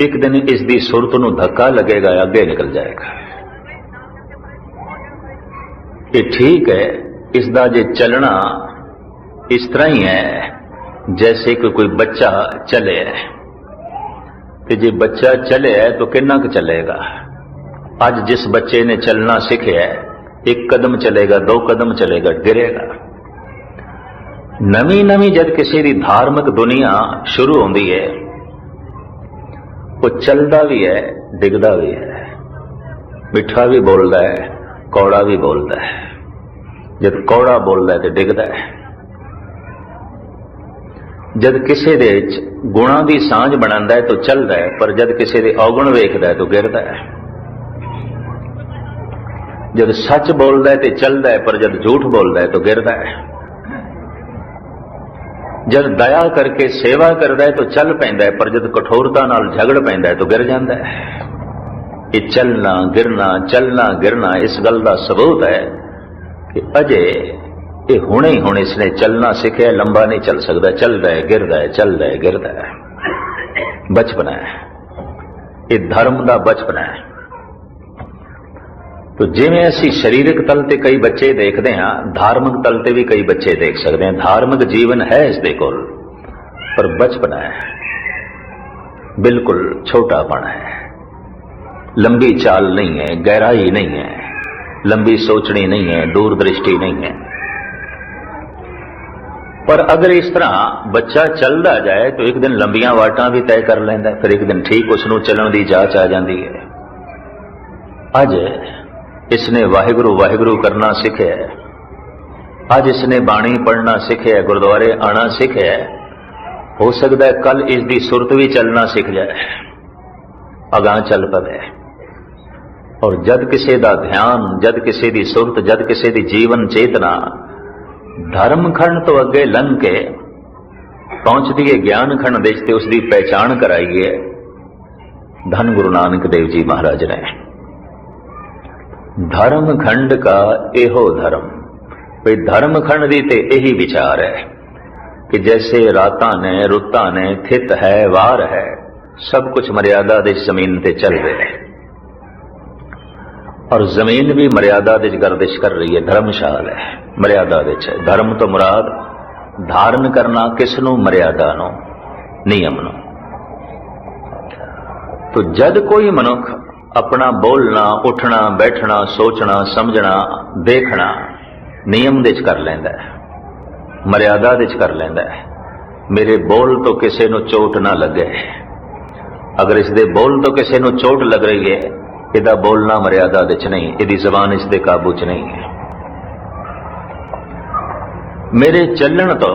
एक दिन इसकी सुरत नूं धक्का लगेगा, अगे निकल जाएगा। ये ठीक है, इसका जे चलना इस तरह ही है जैसे कि कोई बच्चा चले है। तो जे बच्चा चले है तो कितना क चलेगा? आज जिस बच्चे ने चलना सीखे है, एक कदम चलेगा, दो कदम चलेगा, गिरेगा। नवी नवी जब किसी की धार्मिक दुनिया शुरू होती है, वो चलता भी है, डिगदा भी है, मिठा भी बोलता है, कौड़ा भी बोलता है। जब कौड़ा बोलता है तो डिगदा है। जब किसी दे गुणा की सांझ बनाता है तो चलता है, पर जब किसी के अवगुण वेखता है तो गिरता है। जब सच बोलता है तो चलता है, पर जब झूठ बोलता है तो गिरता है। जब दया करके सेवा करता है तो चल पैंदा है, पर जब कठोरता नाल झगड़ पैंदा है तो गिर जाता है। ये चलना गिरना, चलना गिरना इस गल का सबूत है कि अजे ये हुणे ही हुणे इसने चलना सीखे, लंबा नहीं चल सकता, चलता है गिरदा है, चलता है गिरदा है। बचपना है, ये धर्म का बचपना है। तो जिवें असीं शरीरक तल ते कई बच्चे देखते हैं, धार्मिक तल ते भी कई बच्चे देख सकते हैं। धार्मिक जीवन है इसदे कोल, पर बचपना है, बिल्कुल छोटापन है, लंबी चाल नहीं है, गहराई नहीं है, लंबी सोचनी नहीं है, दूरदृष्टि नहीं है। पर अगर इस तरह बच्चा चलता जाए तो एक दिन लंबियां वाटां भी तय कर लेंदा है, फिर एक दिन ठीक उसनूं चलण दी जाच आ जाती है। अज इसने वाहिगुरू वाहिगुरू करना सीखे है, अज इसने बाणी पढ़ना सीखे है, गुरुद्वारे आना सीखे है। हो सकता है कल इसकी सुरत भी चलना सीख जाए, अगां चल पवे। और जद किसी का ध्यान, जद किसी की सुरत, जद किसी की जीवन चेतना धर्म खंड तो अगे लंघ के पहुंचती है ज्ञान खंड देश ते उसकी पहचान कराई है धन गुरु नानक देव जी महाराज ने। धर्म खंड का एहो धर्म, भाई धर्म खंड दी ते यही विचार है कि जैसे रातां ने, रुतां ने, थित है, वार है, सब कुछ मर्यादा दे जमीन ते चल रहे है, और जमीन भी मर्यादा दे गर्दिश कर रही है। धर्मशाल है, मर्यादा दे है। धर्म तो मुराद धारण करना किसनों? मर्यादा नो, नियम नो। तो जद कोई मनुख अपना बोलना, उठना, बैठना, सोचना, समझना, देखना नियम दे कर लेंदा है, मर्यादा दे कर लेंदा है। मेरे बोल तो किसी नूं चोट ना लगे, अगर इसदे बोल तो किसी नूं चोट लग रही है, इहदा बोलना मर्यादा दे नहीं, इहदी जबान इसदे काबू च नहीं है। मेरे चलण तो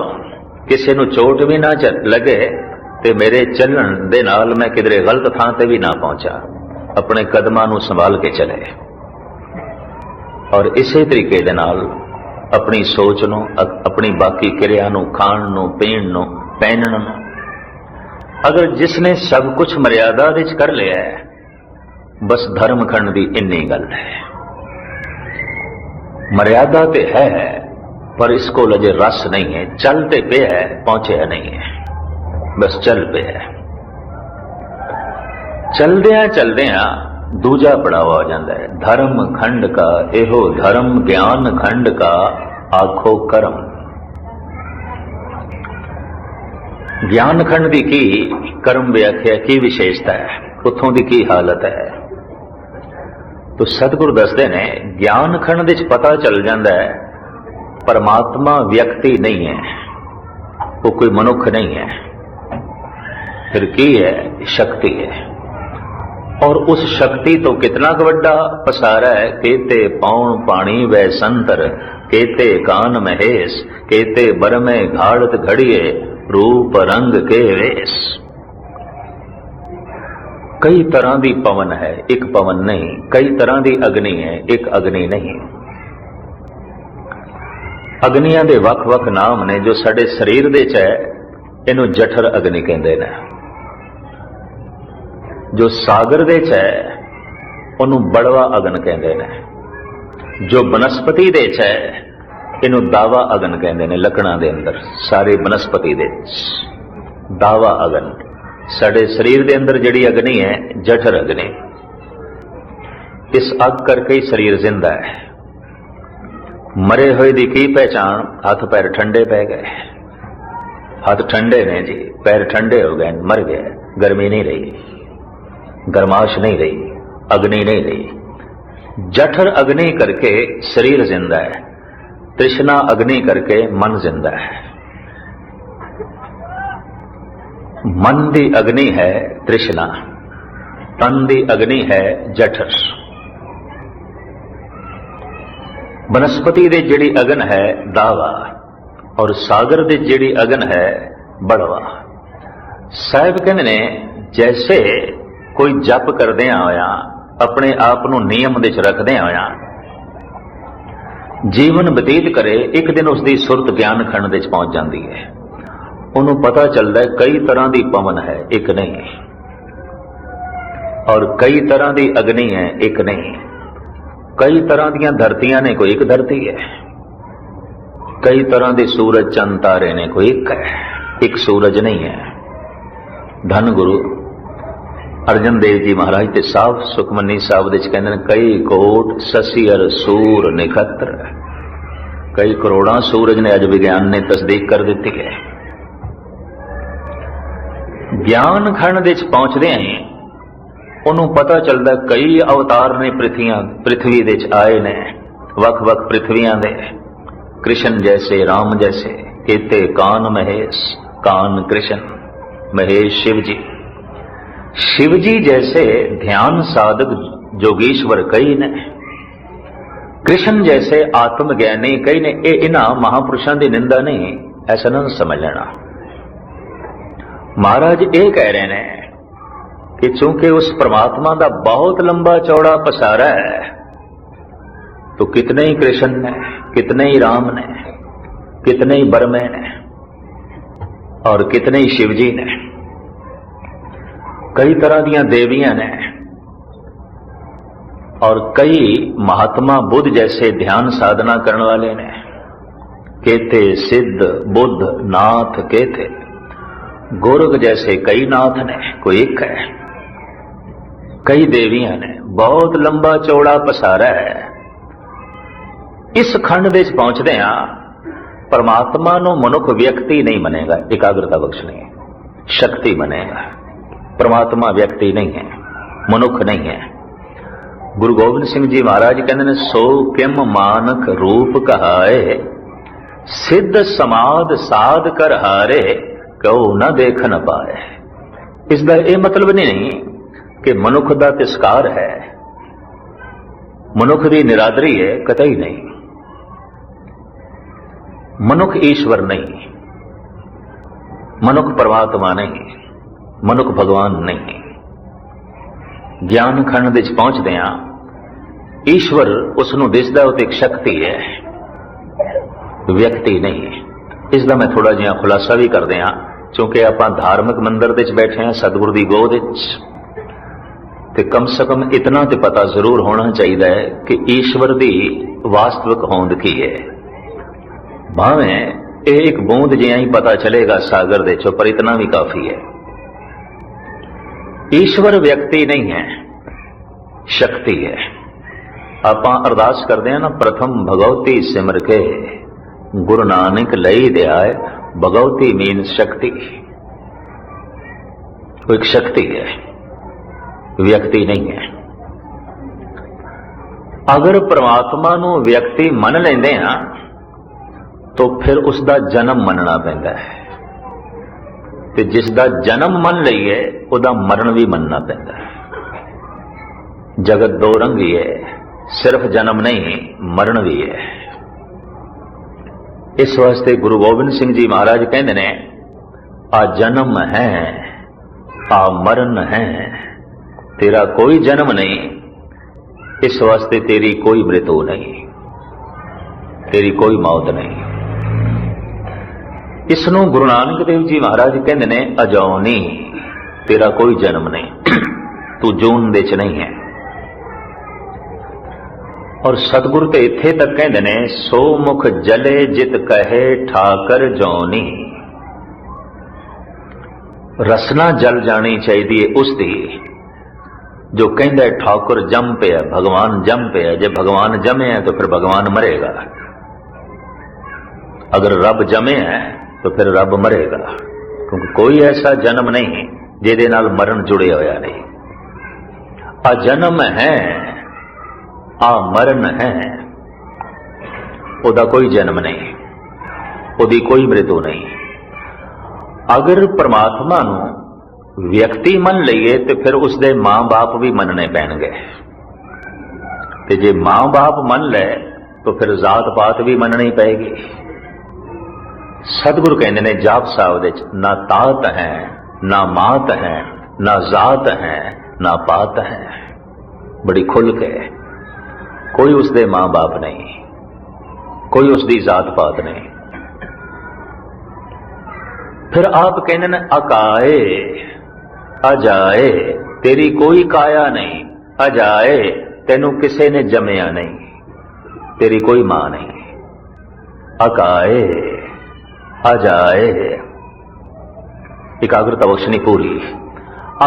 किसी नूं चोट भी ना लगे, ते मेरे चलण दे नाल मैं किधरे गलत थां ते भी ना पहुंचा, अपने कदमां नूं संभाल के चले। और इसे तरीके दे नाल अपनी सोच नूं, अपनी बाकी क्रिया नूं, खाण नूं, पीण नूं, पहनण नूं। अगर जिसने सब कुछ मर्यादा विच कर लिया है, बस धर्मखंड की इन्नी गल है। मर्यादा तो है पर इसको लजे रस नहीं है, चलते पे है, पहुंचे नहीं है, बस चल पे है। चलदियां चलदियां दूजा पड़ाव आ जाता है धर्म खंड का। एहो धर्म ज्ञान खंड का आखो कर्म। ज्ञान खंड की की कर्म व्याख्या की विशेषता है, उतों की की हालत है। तो सतगुरु दसदे ने ज्ञान खंड विच पता चल जाता है परमात्मा व्यक्ति नहीं है, वो कोई मनुख नहीं है, फिर की है, शक्ति है। और उस शक्ति तो कितना वड्डा पसारा है। केते पौण पानी वै संतर, केते कान महेश, केते बरमे घाड़त घड़िए, रूप रंग के वेश। कई तरह की पवन है, एक पवन नहीं। कई तरह की अग्नि है, एक अग्नि नहीं। अग्नियां दे वख-वख नाम ने। जो साडे शरीर दे च है, इनू जठर अग्नि कहंदे ने। जो सागर दे च है, उन्हों बड़वा अगन कहते हैं। जो बनस्पति दे च है, इनू दावा अगन कहते हैं। लकड़ा दे अंदर सारे बनस्पति दे दावा अगन। साडे शरीर दे अंदर जिहड़ी अग्नि है, जठर अग्नि। इस अग करके ही शरीर जिंदा है। मरे हुए दी की पहचान? हाथ पैर ठंडे पै गए। हाथ ठंडे ने जी, पैर ठंडे हो गए, मर गए। गर्मी नहीं रही, गर्माश नहीं रही, अग्नि नहीं रही। जठर अग्नि करके शरीर जिंदा है, तृष्णा अग्नि करके मन जिंदा है। मन दी अग्नि है तृष्णा, तन दी अग्नि है जठर। बनस्पति दे जिहड़ी अगन है दावा, और सागर दे जिहड़ी अगन है बड़वा। साहिब कहते ने जैसे कोई जप करदे होया, अपने आप को नियम दे रखदे होया जीवन बतीत करे, एक दिन उसकी सुरत ज्ञान खंड दे पहुंच जाती है। उन्होंने पता चलता है कई तरह की पवन है, एक नहीं। और कई तरह की अग्नि है, एक नहीं। कई तरह दी धरतियां ने, कोई एक धरती है। कई तरह के सूरज चंद तारे ने, कोई एक है, एक सूरज नहीं है। धन गुरु अर्जन देव जी महाराज ते साफ सुखमनी साहब दे कहते हैं कई कोट ससियर सूर निखत्र। कई करोड़ा सूरज ने अज विज्ञान ने तस्दीक कर दी है। ज्ञान खंड दे पहुंचदे ही उन्होंने पता चलता कई अवतार ने पृथ्वी दे आए ने, वख वख पृथ्वियां दे। कृष्ण जैसे, राम जैसे। केते कान महेश, कान कृष्ण, महेश शिव जी। शिव जी जैसे ध्यान साधक जोगीश्वर कई ने। कृष्ण जैसे आत्मज्ञानी कई ने। इन्हां महापुरुषों की निंदा नहीं, ऐसा न समझ लेना। महाराज ये कह रहे हैं कि चूंकि उस परमात्मा का बहुत लंबा चौड़ा पसारा है, तो कितने ही कृष्ण ने, कितने ही राम ने, कितने ही बरमे ने, और कितने ही शिव जी ने। कई तरह दी देवियां ने, और कई महात्मा बुद्ध जैसे ध्यान साधना करने वाले ने। केते सिद्ध बुद्ध नाथ केते। गोरख जैसे कई नाथ ने, कोई एक है। कई देवियां ने, बहुत लंबा चौड़ा पसारा है। इस खंड दे पहुंचदे आ परमात्मा नु मनुख व्यक्ति नहीं मनेगा, एकाग्रता बख्श नहीं, शक्ति मनेगा। परमात्मा व्यक्ति नहीं है, मनुख नहीं है। गुरु गोबिंद सिंह जी महाराज कहते हैं सो किम मानक रूप कहाए, सिद्ध समाध साध कर हारे, कहो न देख न पाए। इसका यह मतलब नहीं कि मनुख का तिरस्कार है, मनुख की निरादरी है, कतई नहीं। मनुख ईश्वर नहीं, मनुख परमात्मा नहीं, मनुख भगवान नहीं। ज्ञान खंड विच पहुंचदे आ ईश्वर उसनूं दिसदा, वो एक शक्ति है। ਵਿਅਕਤੀ ਨਹੀਂ। ਇਸ ਦਾ ਮੈਂ ਥੋੜਾ ਜਿਹਾ ਖੁਲਾਸਾ ਵੀ ਕਰਦੇ ਹਾਂ, ਕਿਉਂਕਿ ਆਪਾਂ ਧਾਰਮਿਕ ਮੰਦਰ ਦੇ ਵਿੱਚ ਬੈਠੇ ਹਾਂ, ਸਤਿਗੁਰੂ ਦੀ ਗੋਦ ਵਿੱਚ, ਤੇ ਕਮ ਸੇ ਕਮ ਇਤਨਾ ਤੇ ਪਤਾ ਜ਼ਰੂਰ ਹੋਣਾ ਚਾਹੀਦਾ ਹੈ ਕਿ ਈਸ਼ਵਰ ਦੀ ਵਾਸਤਵਿਕ ਹੋਂਦ ਕੀ ਹੈ। ਭਾਵੇਂ ਇਹ ਇੱਕ ਬੂੰਦ ਜਿਹਾ ਹੀ ਪਤਾ ਚਲੇਗਾ ਸਾਗਰ ਦੇ ਚੋਂ, ਪਰ ਇਤਨਾ ਵੀ ਕਾਫੀ ਹੈ। ਈਸ਼ਵਰ ਵਿਅਕਤੀ ਨਹੀਂ ਹੈ, ਸ਼ਕਤੀ ਹੈ। ਆਪਾਂ ਅਰਦਾਸ ਕਰਦੇ ਹਾਂ ਨਾ, ਪ੍ਰਥਮ ਭਗਵਤੀ ਸਿਮਰ ਕੇ ਗੁਰੂ ਨਾਨਕ ਲਈ ਦਿਆਏ, ਭਗਵਤੀ ਮੀਨ ਸ਼ਕਤੀ। ਉਹ ਇੱਕ ਸ਼ਕਤੀ ਹੈ, ਵਿਅਕਤੀ ਨਹੀਂ ਹੈ। ਅਗਰ ਪ੍ਰਮਾਤਮਾ ਨੂੰ ਵਿਅਕਤੀ ਮੰਨ ਲੈਂਦੇ ਹਾਂ ਤਾਂ ਫਿਰ ਉਸ ਦਾ ਜਨਮ ਮੰਨਣਾ ਪੈਂਦਾ ਹੈ, ਤੇ ਜਿਸ ਦਾ ਜਨਮ ਮੰਨ ਲਈਏ ਉਹਦਾ ਮਰਨ ਵੀ ਮੰਨਣਾ ਪੈਂਦਾ ਹੈ। ਜਗਤ ਦੋ ਰੰਗੀ ਹੈ, ਸਿਰਫ ਜਨਮ ਨਹੀਂ, ਮਰਨ ਵੀ ਹੈ। ਇਸ ਵਾਸਤੇ ਗੁਰੂ ਗੋਬਿੰਦ ਸਿੰਘ ਜੀ ਮਹਾਰਾਜ ਕਹਿੰਦੇ ਨੇ, ਆ ਜਨਮ ਹੈ, ਆ ਮਰਨ ਹੈ, ਤੇਰਾ ਕੋਈ ਜਨਮ ਨਹੀਂ, ਇਸ ਵਾਸਤੇ ਤੇਰੀ ਕੋਈ ਮ੍ਰਿਤੂ ਨਹੀਂ, ਤੇਰੀ ਕੋਈ ਮੌਤ ਨਹੀਂ। ਇਸ ਨੂੰ ਗੁਰੂ ਨਾਨਕ ਦੇਵ ਜੀ ਮਹਾਰਾਜ ਕਹਿੰਦੇ ਨੇ, ਅਜੌਨੀ, ਤੇਰਾ ਕੋਈ ਜਨਮ ਨਹੀਂ, ਤੂੰ ਜੂਨ ਦੇ ਚ ਨਹੀਂ ਹੈ। ਔਰ ਸਤਿਗੁਰੂ ਤੇ ਇੱਥੇ ਤੱਕ ਕਹਿੰਦੇ ਨੇ, ਸੋ ਮੁਖ ਜਲੇ ਜਿਤ ਕਹੇ ਠਾਕਰ ਜੌਨੀ। ਰਸਨਾ ਜਲ ਜਾਣੀ ਚਾਹੀਦੀ ਹੈ ਉਸ ਦੀ ਜੋ ਕਹਿੰਦਾ ਹੈ ਠਾਕੁਰ ਜੰਮ ਪਿਆ, ਭਗਵਾਨ ਜੰਮ ਪਿਆ। ਜੇ ਭਗਵਾਨ ਜਮੇ ਹੈ ਤਾਂ ਫਿਰ ਭਗਵਾਨ ਮਰੇਗਾ, ਅਗਰ ਰੱਬ ਜਮੇ ਹੈ ਤਾਂ ਫਿਰ ਰੱਬ ਮਰੇਗਾ, ਕਿਉਂਕਿ ਕੋਈ ਐਸਾ ਜਨਮ ਨਹੀਂ ਜਿਹਦੇ ਨਾਲ ਮਰਨ ਜੁੜਿਆ ਹੋਇਆ ਨਹੀਂ। ਆ ਜਨਮ ਹੈ, ਆ ਮਰਨ ਹੈ, ਉਹਦਾ ਕੋਈ ਜਨਮ ਨਹੀਂ, ਉਹਦੀ ਕੋਈ ਮ੍ਰਿਤੂ ਨਹੀਂ। ਅਗਰ ਪਰਮਾਤਮਾ ਨੂੰ ਵਿਅਕਤੀ ਮੰਨ ਲਈਏ ਤੇ ਫਿਰ ਉਸਦੇ ਮਾਂ-ਬਾਪ ਵੀ ਮੰਨਣੇ ਪੈਣਗੇ, ਤੇ ਜੇ ਮਾਂ-ਬਾਪ ਮੰਨ ਲੈ ਤਾਂ ਫਿਰ ਜ਼ਾਤ-ਪਾਤ ਵੀ ਮੰਨਣੀ ਪਏਗੀ। ਸਤਿਗੁਰੂ ਕਹਿੰਦੇ ਨੇ ਜਾਪ ਸਾਹਿਬ ਵਿੱਚ, ਨਾ ਤਾਤ ਹੈ, ਨਾ ਮਾਤ ਹੈ, ਨਾ ਜ਼ਾਤ ਹੈ, ਨਾ ਪਾਤ ਹੈ। ਬੜੀ ਖੁੱਲ ਕੇ, ਕੋਈ ਉਸਦੇ ਮਾਂ-ਬਾਪ ਨਹੀਂ, ਕੋਈ ਉਸਦੀ ਜ਼ਾਤ-ਪਾਤ ਨਹੀਂ। ਫਿਰ ਆਪ ਕਹਿੰਦੇ ਨੇ, ਅਕਾਏ ਅਜਾਏ, ਤੇਰੀ ਕੋਈ ਕਾਇਆ ਨਹੀਂ, ਅਜਾਏ, ਤੈਨੂੰ ਕਿਸੇ ਨੇ ਜੰਮਿਆ ਨਹੀਂ, ਤੇਰੀ ਕੋਈ ਮਾਂ ਨਹੀਂ। ਅਕਾਏ ਅਜਾਏ, ਇਕਾਗਰਤਾ ਬਖਸ਼ਣੀ ਪੂਰੀ।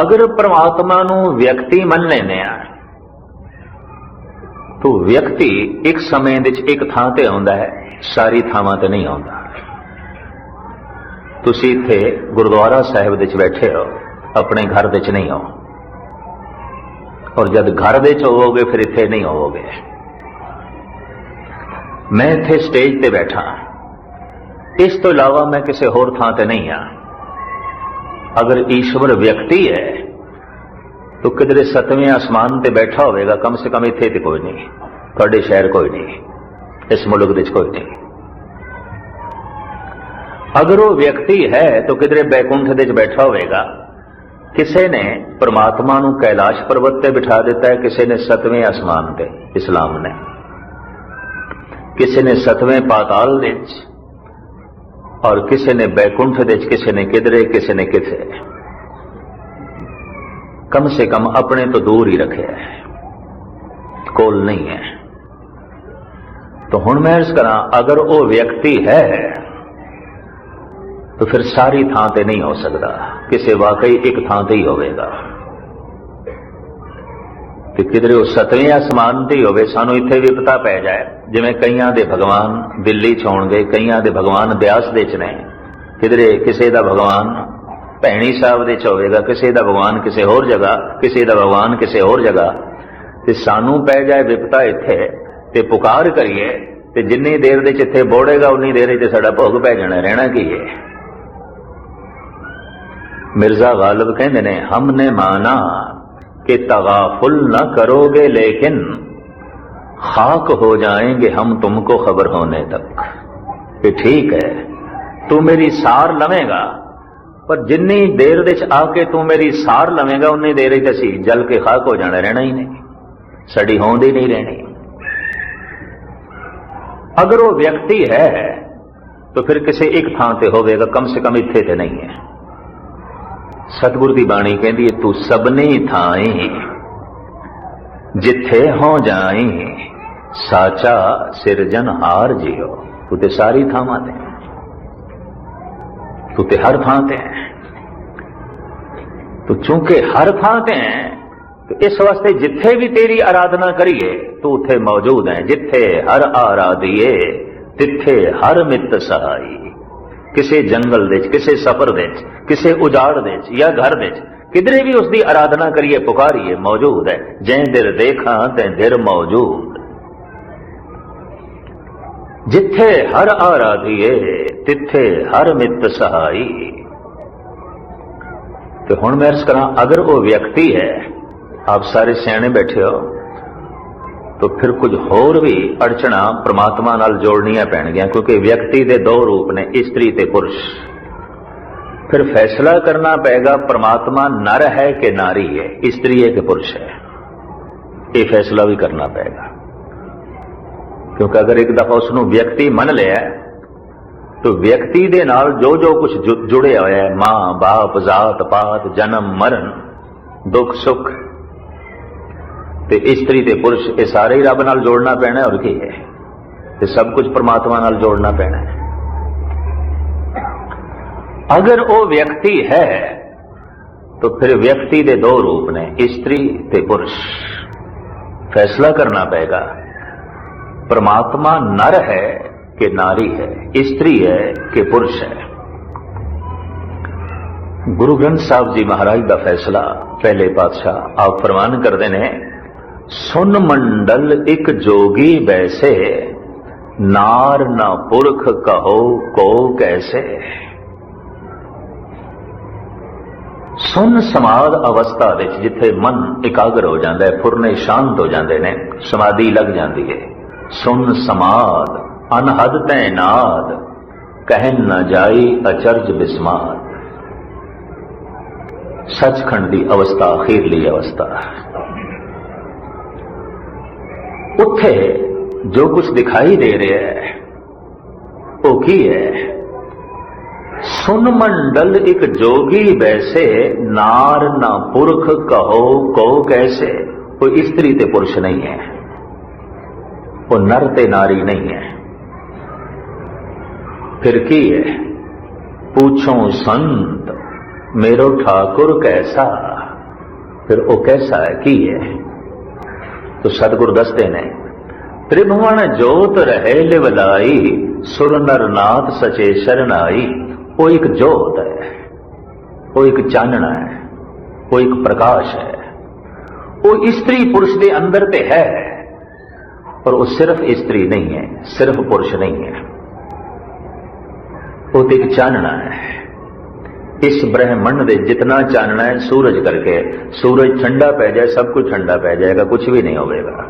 ਅਗਰ ਪ੍ਰਮਾਤਮਾ ਨੂੰ ਵਿਅਕਤੀ ਮੰਨ ਲੈਂਦੇ ਆ ਤਾਂ ਵਿਅਕਤੀ ਇੱਕ ਸਮੇਂ ਵਿੱਚ ਇੱਕ ਥਾਂ ਤੇ ਆਉਂਦਾ ਹੈ, ਸਾਰੀ ਥਾਵਾਂ ਤੇ ਨਹੀਂ ਆਉਂਦਾ। ਤੁਸੀਂ ਇੱਥੇ ਗੁਰਦੁਆਰਾ ਸਾਹਿਬ ਵਿੱਚ ਬੈਠੇ ਹੋ, ਆਪਣੇ ਘਰ ਵਿੱਚ ਨਹੀਂ ਹੋ, ਔਰ ਜਦ ਘਰ ਵਿੱਚ ਹੋਵੋਗੇ ਫਿਰ ਇੱਥੇ ਨਹੀਂ ਹੋਵੋਗੇ। ਮੈਂ ਇੱਥੇ ਸਟੇਜ ਤੇ ਬੈਠਾ, ਇਸ ਤੋਂ ਇਲਾਵਾ ਮੈਂ ਕਿਸੇ ਹੋਰ ਥਾਂ ਤੇ ਨਹੀਂ ਹਾਂ। ਅਗਰ ਈਸ਼ਵਰ ਵਿਅਕਤੀ ਹੈ ਤਾਂ ਕਿਧਰੇ 7ਵੇਂ ਆਸਮਾਨ ਤੇ ਬੈਠਾ ਹੋਵੇਗਾ, ਕਮ ਸੇ ਕਮ ਇੱਥੇ ਤੇ ਕੋਈ ਨਹੀਂ, ਤੁਹਾਡੇ ਸ਼ਹਿਰ ਕੋਈ ਨਹੀਂ, ਇਸ ਮੁਲਕ ਵਿੱਚ ਕੋਈ ਨਹੀਂ। ਅਗਰ ਉਹ ਵਿਅਕਤੀ ਹੈ ਤਾਂ ਕਿਧਰੇ ਬੈਕੁੰਠ ਦੇ ਵਿੱਚ ਬੈਠਾ ਹੋਵੇਗਾ। ਕਿਸੇ ਨੇ ਪਰਮਾਤਮਾ ਨੂੰ ਕੈਲਾਸ਼ ਪਰਬਤ ਤੇ ਬਿਠਾ ਦਿੱਤਾ ਹੈ, ਕਿਸੇ ਨੇ 7ਵੇਂ ਆਸਮਾਨ ਤੇ, ਇਸਲਾਮ ਨੇ, ਕਿਸੇ ਨੇ 7ਵੇਂ ਪਾਤਾਲ ਦੇ ਵਿੱਚ, ਔਰ ਕਿਸੇ ਨੇ ਬੈਕੁੰਠ ਦੇ ਵਿੱਚ, ਕਿਸੇ ਨੇ ਕਿਧਰੇ, ਕਿਸੇ ਨੇ ਕਿਥੇ। ਕਮ ਸੇ ਕਮ ਆਪਣੇ ਤੋਂ ਦੂਰ ਹੀ ਰੱਖਿਆ ਹੈ, ਕੋਲ ਨਹੀਂ ਹੈ। ਤਾਂ ਹੁਣ ਮੈਂ ਅਰਜ਼ ਕਰਾਂ, ਅਗਰ ਉਹ ਵਿਅਕਤੀ ਹੈ तो फिर सारी थां ते नहीं हो सकता, किसी वाकई एक थां ते ही होवेगा। कि किधरे वो 7वें आसमान ते ही होवे, सानू इत्थे भी पता पै जाए, जिवें कईयां दे भगवान दिल्ली च होणगे, कईयां दे भगवान ब्यास दे च ने, किधरे किसी दा भगवान भैणी साहब दे च होवेगा, किसी दा भगवान किसी होर जगह, किसी दा भगवान किसी होर जगह। ते सानू पै जाए विपता इत्थे ते पुकार करिए, ते जिन्नी देर दे च इत्थे बोड़ेगा उन्नी देर च साडा भोग पै जाना, रहना की है। मिर्जा गालिब कहते ने, हमने माना कि तगाफुल न करोगे लेकिन खाक हो जाएंगे हम तुमको खबर होने तक। कि ठीक है, तू मेरी सार लवेगा, पर जिन्नी देर दे आके तू मेरी सार लवेगा उन्नी देर असी जल के खाक हो जाना, रहना ही नहीं, साड़ी होंद ही नहीं रहनी। अगर वो व्यक्ति है तो फिर किसी एक थां ते होवेगा, कम से कम इत्थे ते नहीं है। सतगुर की बाणी कहती है, तू सबने थाए जिथे हो जाए साचा सिरजनहार जियो। तू ते सारी थावां ते, तू ते हर थां ते है। तो चूंकि हर थां ते है, तो इस वास्ते जिथे भी तेरी आराधना करिए तू उथे मौजूद है। जिथे हर आराधिए तिथे हर मित सहाई। किसी जंगल दे, किसी सफर दे, किसी उजाड़ दे या घर दे, किधरे भी उसकी आराधना करिए, पुकारिए, मौजूद है। जै दिर देखा तै दिर मौजूद। जिथे हर आराधिए तिथे हर मित सहाई। तो हुण मैं अर्ज करा, अगर वो व्यक्ति है, आप सारे सियाने बैठे हो, तो फिर कुछ होर भी अड़चना परमात्मा नाल जोड़नियां पैणगियां, क्योंकि व्यक्ति दे दो रूप ने, स्त्री ते पुरुष। फिर फैसला करना पड़ेगा परमात्मा नर है कि नारी है, स्त्री है कि पुरुष है। ये फैसला भी करना पड़ेगा, क्योंकि अगर एक दफा उसनों व्यक्ति मन लिया तो व्यक्ति दे नाल जो जो कुछ जुड़े हुआ है, मां बाप जात पात जन्म मरण दुख सुख, ते स्त्री ते पुरुष, ये सारे ही रब नाल जोड़ना पैना। और की है, ये सब कुछ परमात्मा नाल जोड़ना पैना है। अगर वो व्यक्ति है तो फिर व्यक्ति दे दो रूप ने, स्त्री ते पुरुष। फैसला करना पड़ेगा परमात्मा नर है कि नारी है, स्त्री है कि पुरुष है। गुरु ग्रंथ साहब जी महाराज का फैसला पहले पातशाह आप फरमान करते ने, सुन मंडल एक जोगी बैसे नार न पुरख कहो को कैसे। सुन समाध अवस्था विच जिथे मन एकाग्र हो जाता है, फुरने शांत हो जाते हैं, समाधि लग जाती है। सुन समाध अनहद तैनाद कहन न जाई अचरज बिस्माद। सचखंड की अवस्था, अखीरली अवस्था। उत्थे जो कुछ दिखाई दे रहा है वो की है, सुन मंडल एक जोगी बैसे नार न पुरख कहो को कैसे। कोई स्त्री ते पुरुष नहीं है, वो नर ते नारी नहीं है। फिर की है, पूछो संत मेरो ठाकुर कैसा। फिर वो कैसा है, की है। तो सतगुरु दसते ने, त्रिभुवन जोत रहे लिवलाई सुर नर नाथ सचे शरणाई। वो एक जोत है, वो एक चानना है, वो एक प्रकाश है। वो स्त्री पुरुष के अंदर ते है, और वो सिर्फ स्त्री नहीं है, सिर्फ पुरुष नहीं है। वो तो एक चानना है। इस ब्रह्मांड दे जितना चानना है सूरज करके, सूरज ठंडा पै जाए सब कुछ ठंडा पै जाएगा, कुछ भी नहीं होगा।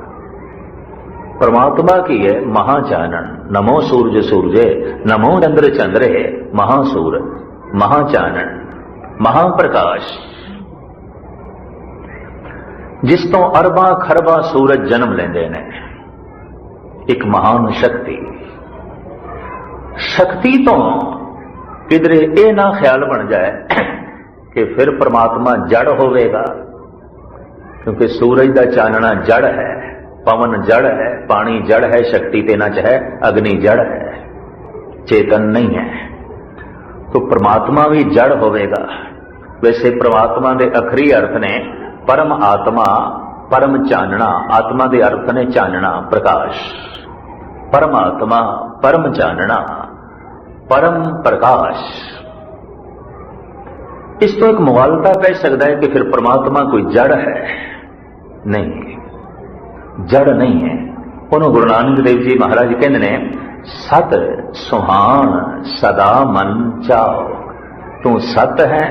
परमात्मा की है महाचानन। नमो सूरज सूरजे नमो चंद्र चंद्रे महासूरज महाचानन महाप्रकाश। जिस तो अरबा खरबा सूरज जन्म लेंदे ने। एक महान शक्ति, शक्ति तो किधरे ये ना ख्याल बन जाए कि फिर परमात्मा जड़ होवेगा, क्योंकि सूरज का चानना जड़ है, पवन जड़ है, पानी जड़ है, शक्ति तेना चाहे अग्नि जड़ है, चेतन नहीं है। तो परमात्मा भी जड़ होवेगा। वैसे परमात्मा के अखरी अर्थ ने परम आत्मा, परम चानना। आत्मा के अर्थ ने चानना, प्रकाश। परमात्मा, परम चानना, परम प्रकाश। इस तो एक मुगालता कह सकता है कि फिर परमात्मा कोई जड़ है? नहीं, जड़ नहीं है। उन्होंने गुरु नानक देव जी महाराज कहते ने, सत सुहान सदा मन चाओ। तू सत है,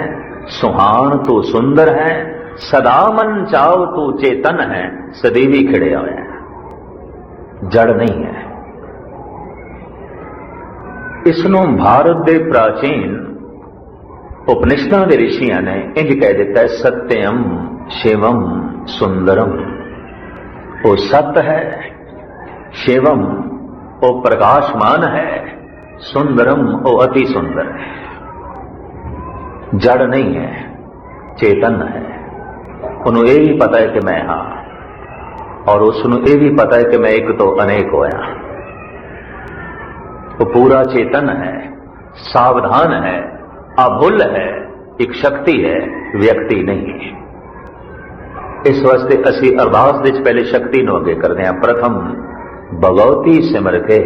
सुहान तू सुंदर है, सदा मन चाओ तू चेतन है, सदैवी खिड़े हुए हैं, जड़ नहीं है। इसनों भारत के प्राचीन उपनिषदां के ऋषियों ने इंज कह दिता है, सत्यम शिवम सुंदरम। वो सत्य है, शिवम वो प्रकाशमान है, सुंदरम ओ अति सुंदर है, जड़ नहीं है, चेतन है। ਉਹਨੂੰ ਇਹ ਵੀ ਪਤਾ ਹੈ ਕਿ ਮੈਂ ਹਾਂ, ਔਰ ਉਸ ਨੂੰ ਇਹ ਵੀ ਪਤਾ ਹੈ ਕਿ ਮੈਂ ਇੱਕ ਤੋਂ ਅਨੇਕ ਹੋਇਆ। वो पूरा चेतन है, सावधान है, अभुल है, एक शक्ति है, व्यक्ति नहीं है। इस वास्ते असी अरदास विच पहले शक्ति नूं अगे करदे हां। प्रथम भगवती सिमर के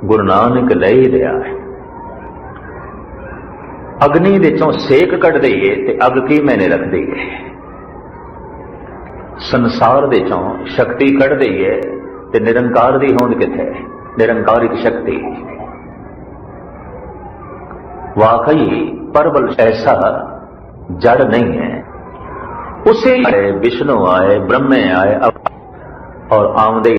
गुरु नानक लई दिया है। अग्नि विचों सेक कढ़ दईए ते अग की मैंने रख दईए, संसार विचों शक्ति कढ़ दईए ते निरंकार दी होंद किथे? निरंकारिक शक्ति वाकई परबल ऐसा जड़ नहीं है। उसे विष्णु आए, ब्रह्मे आए और आमदे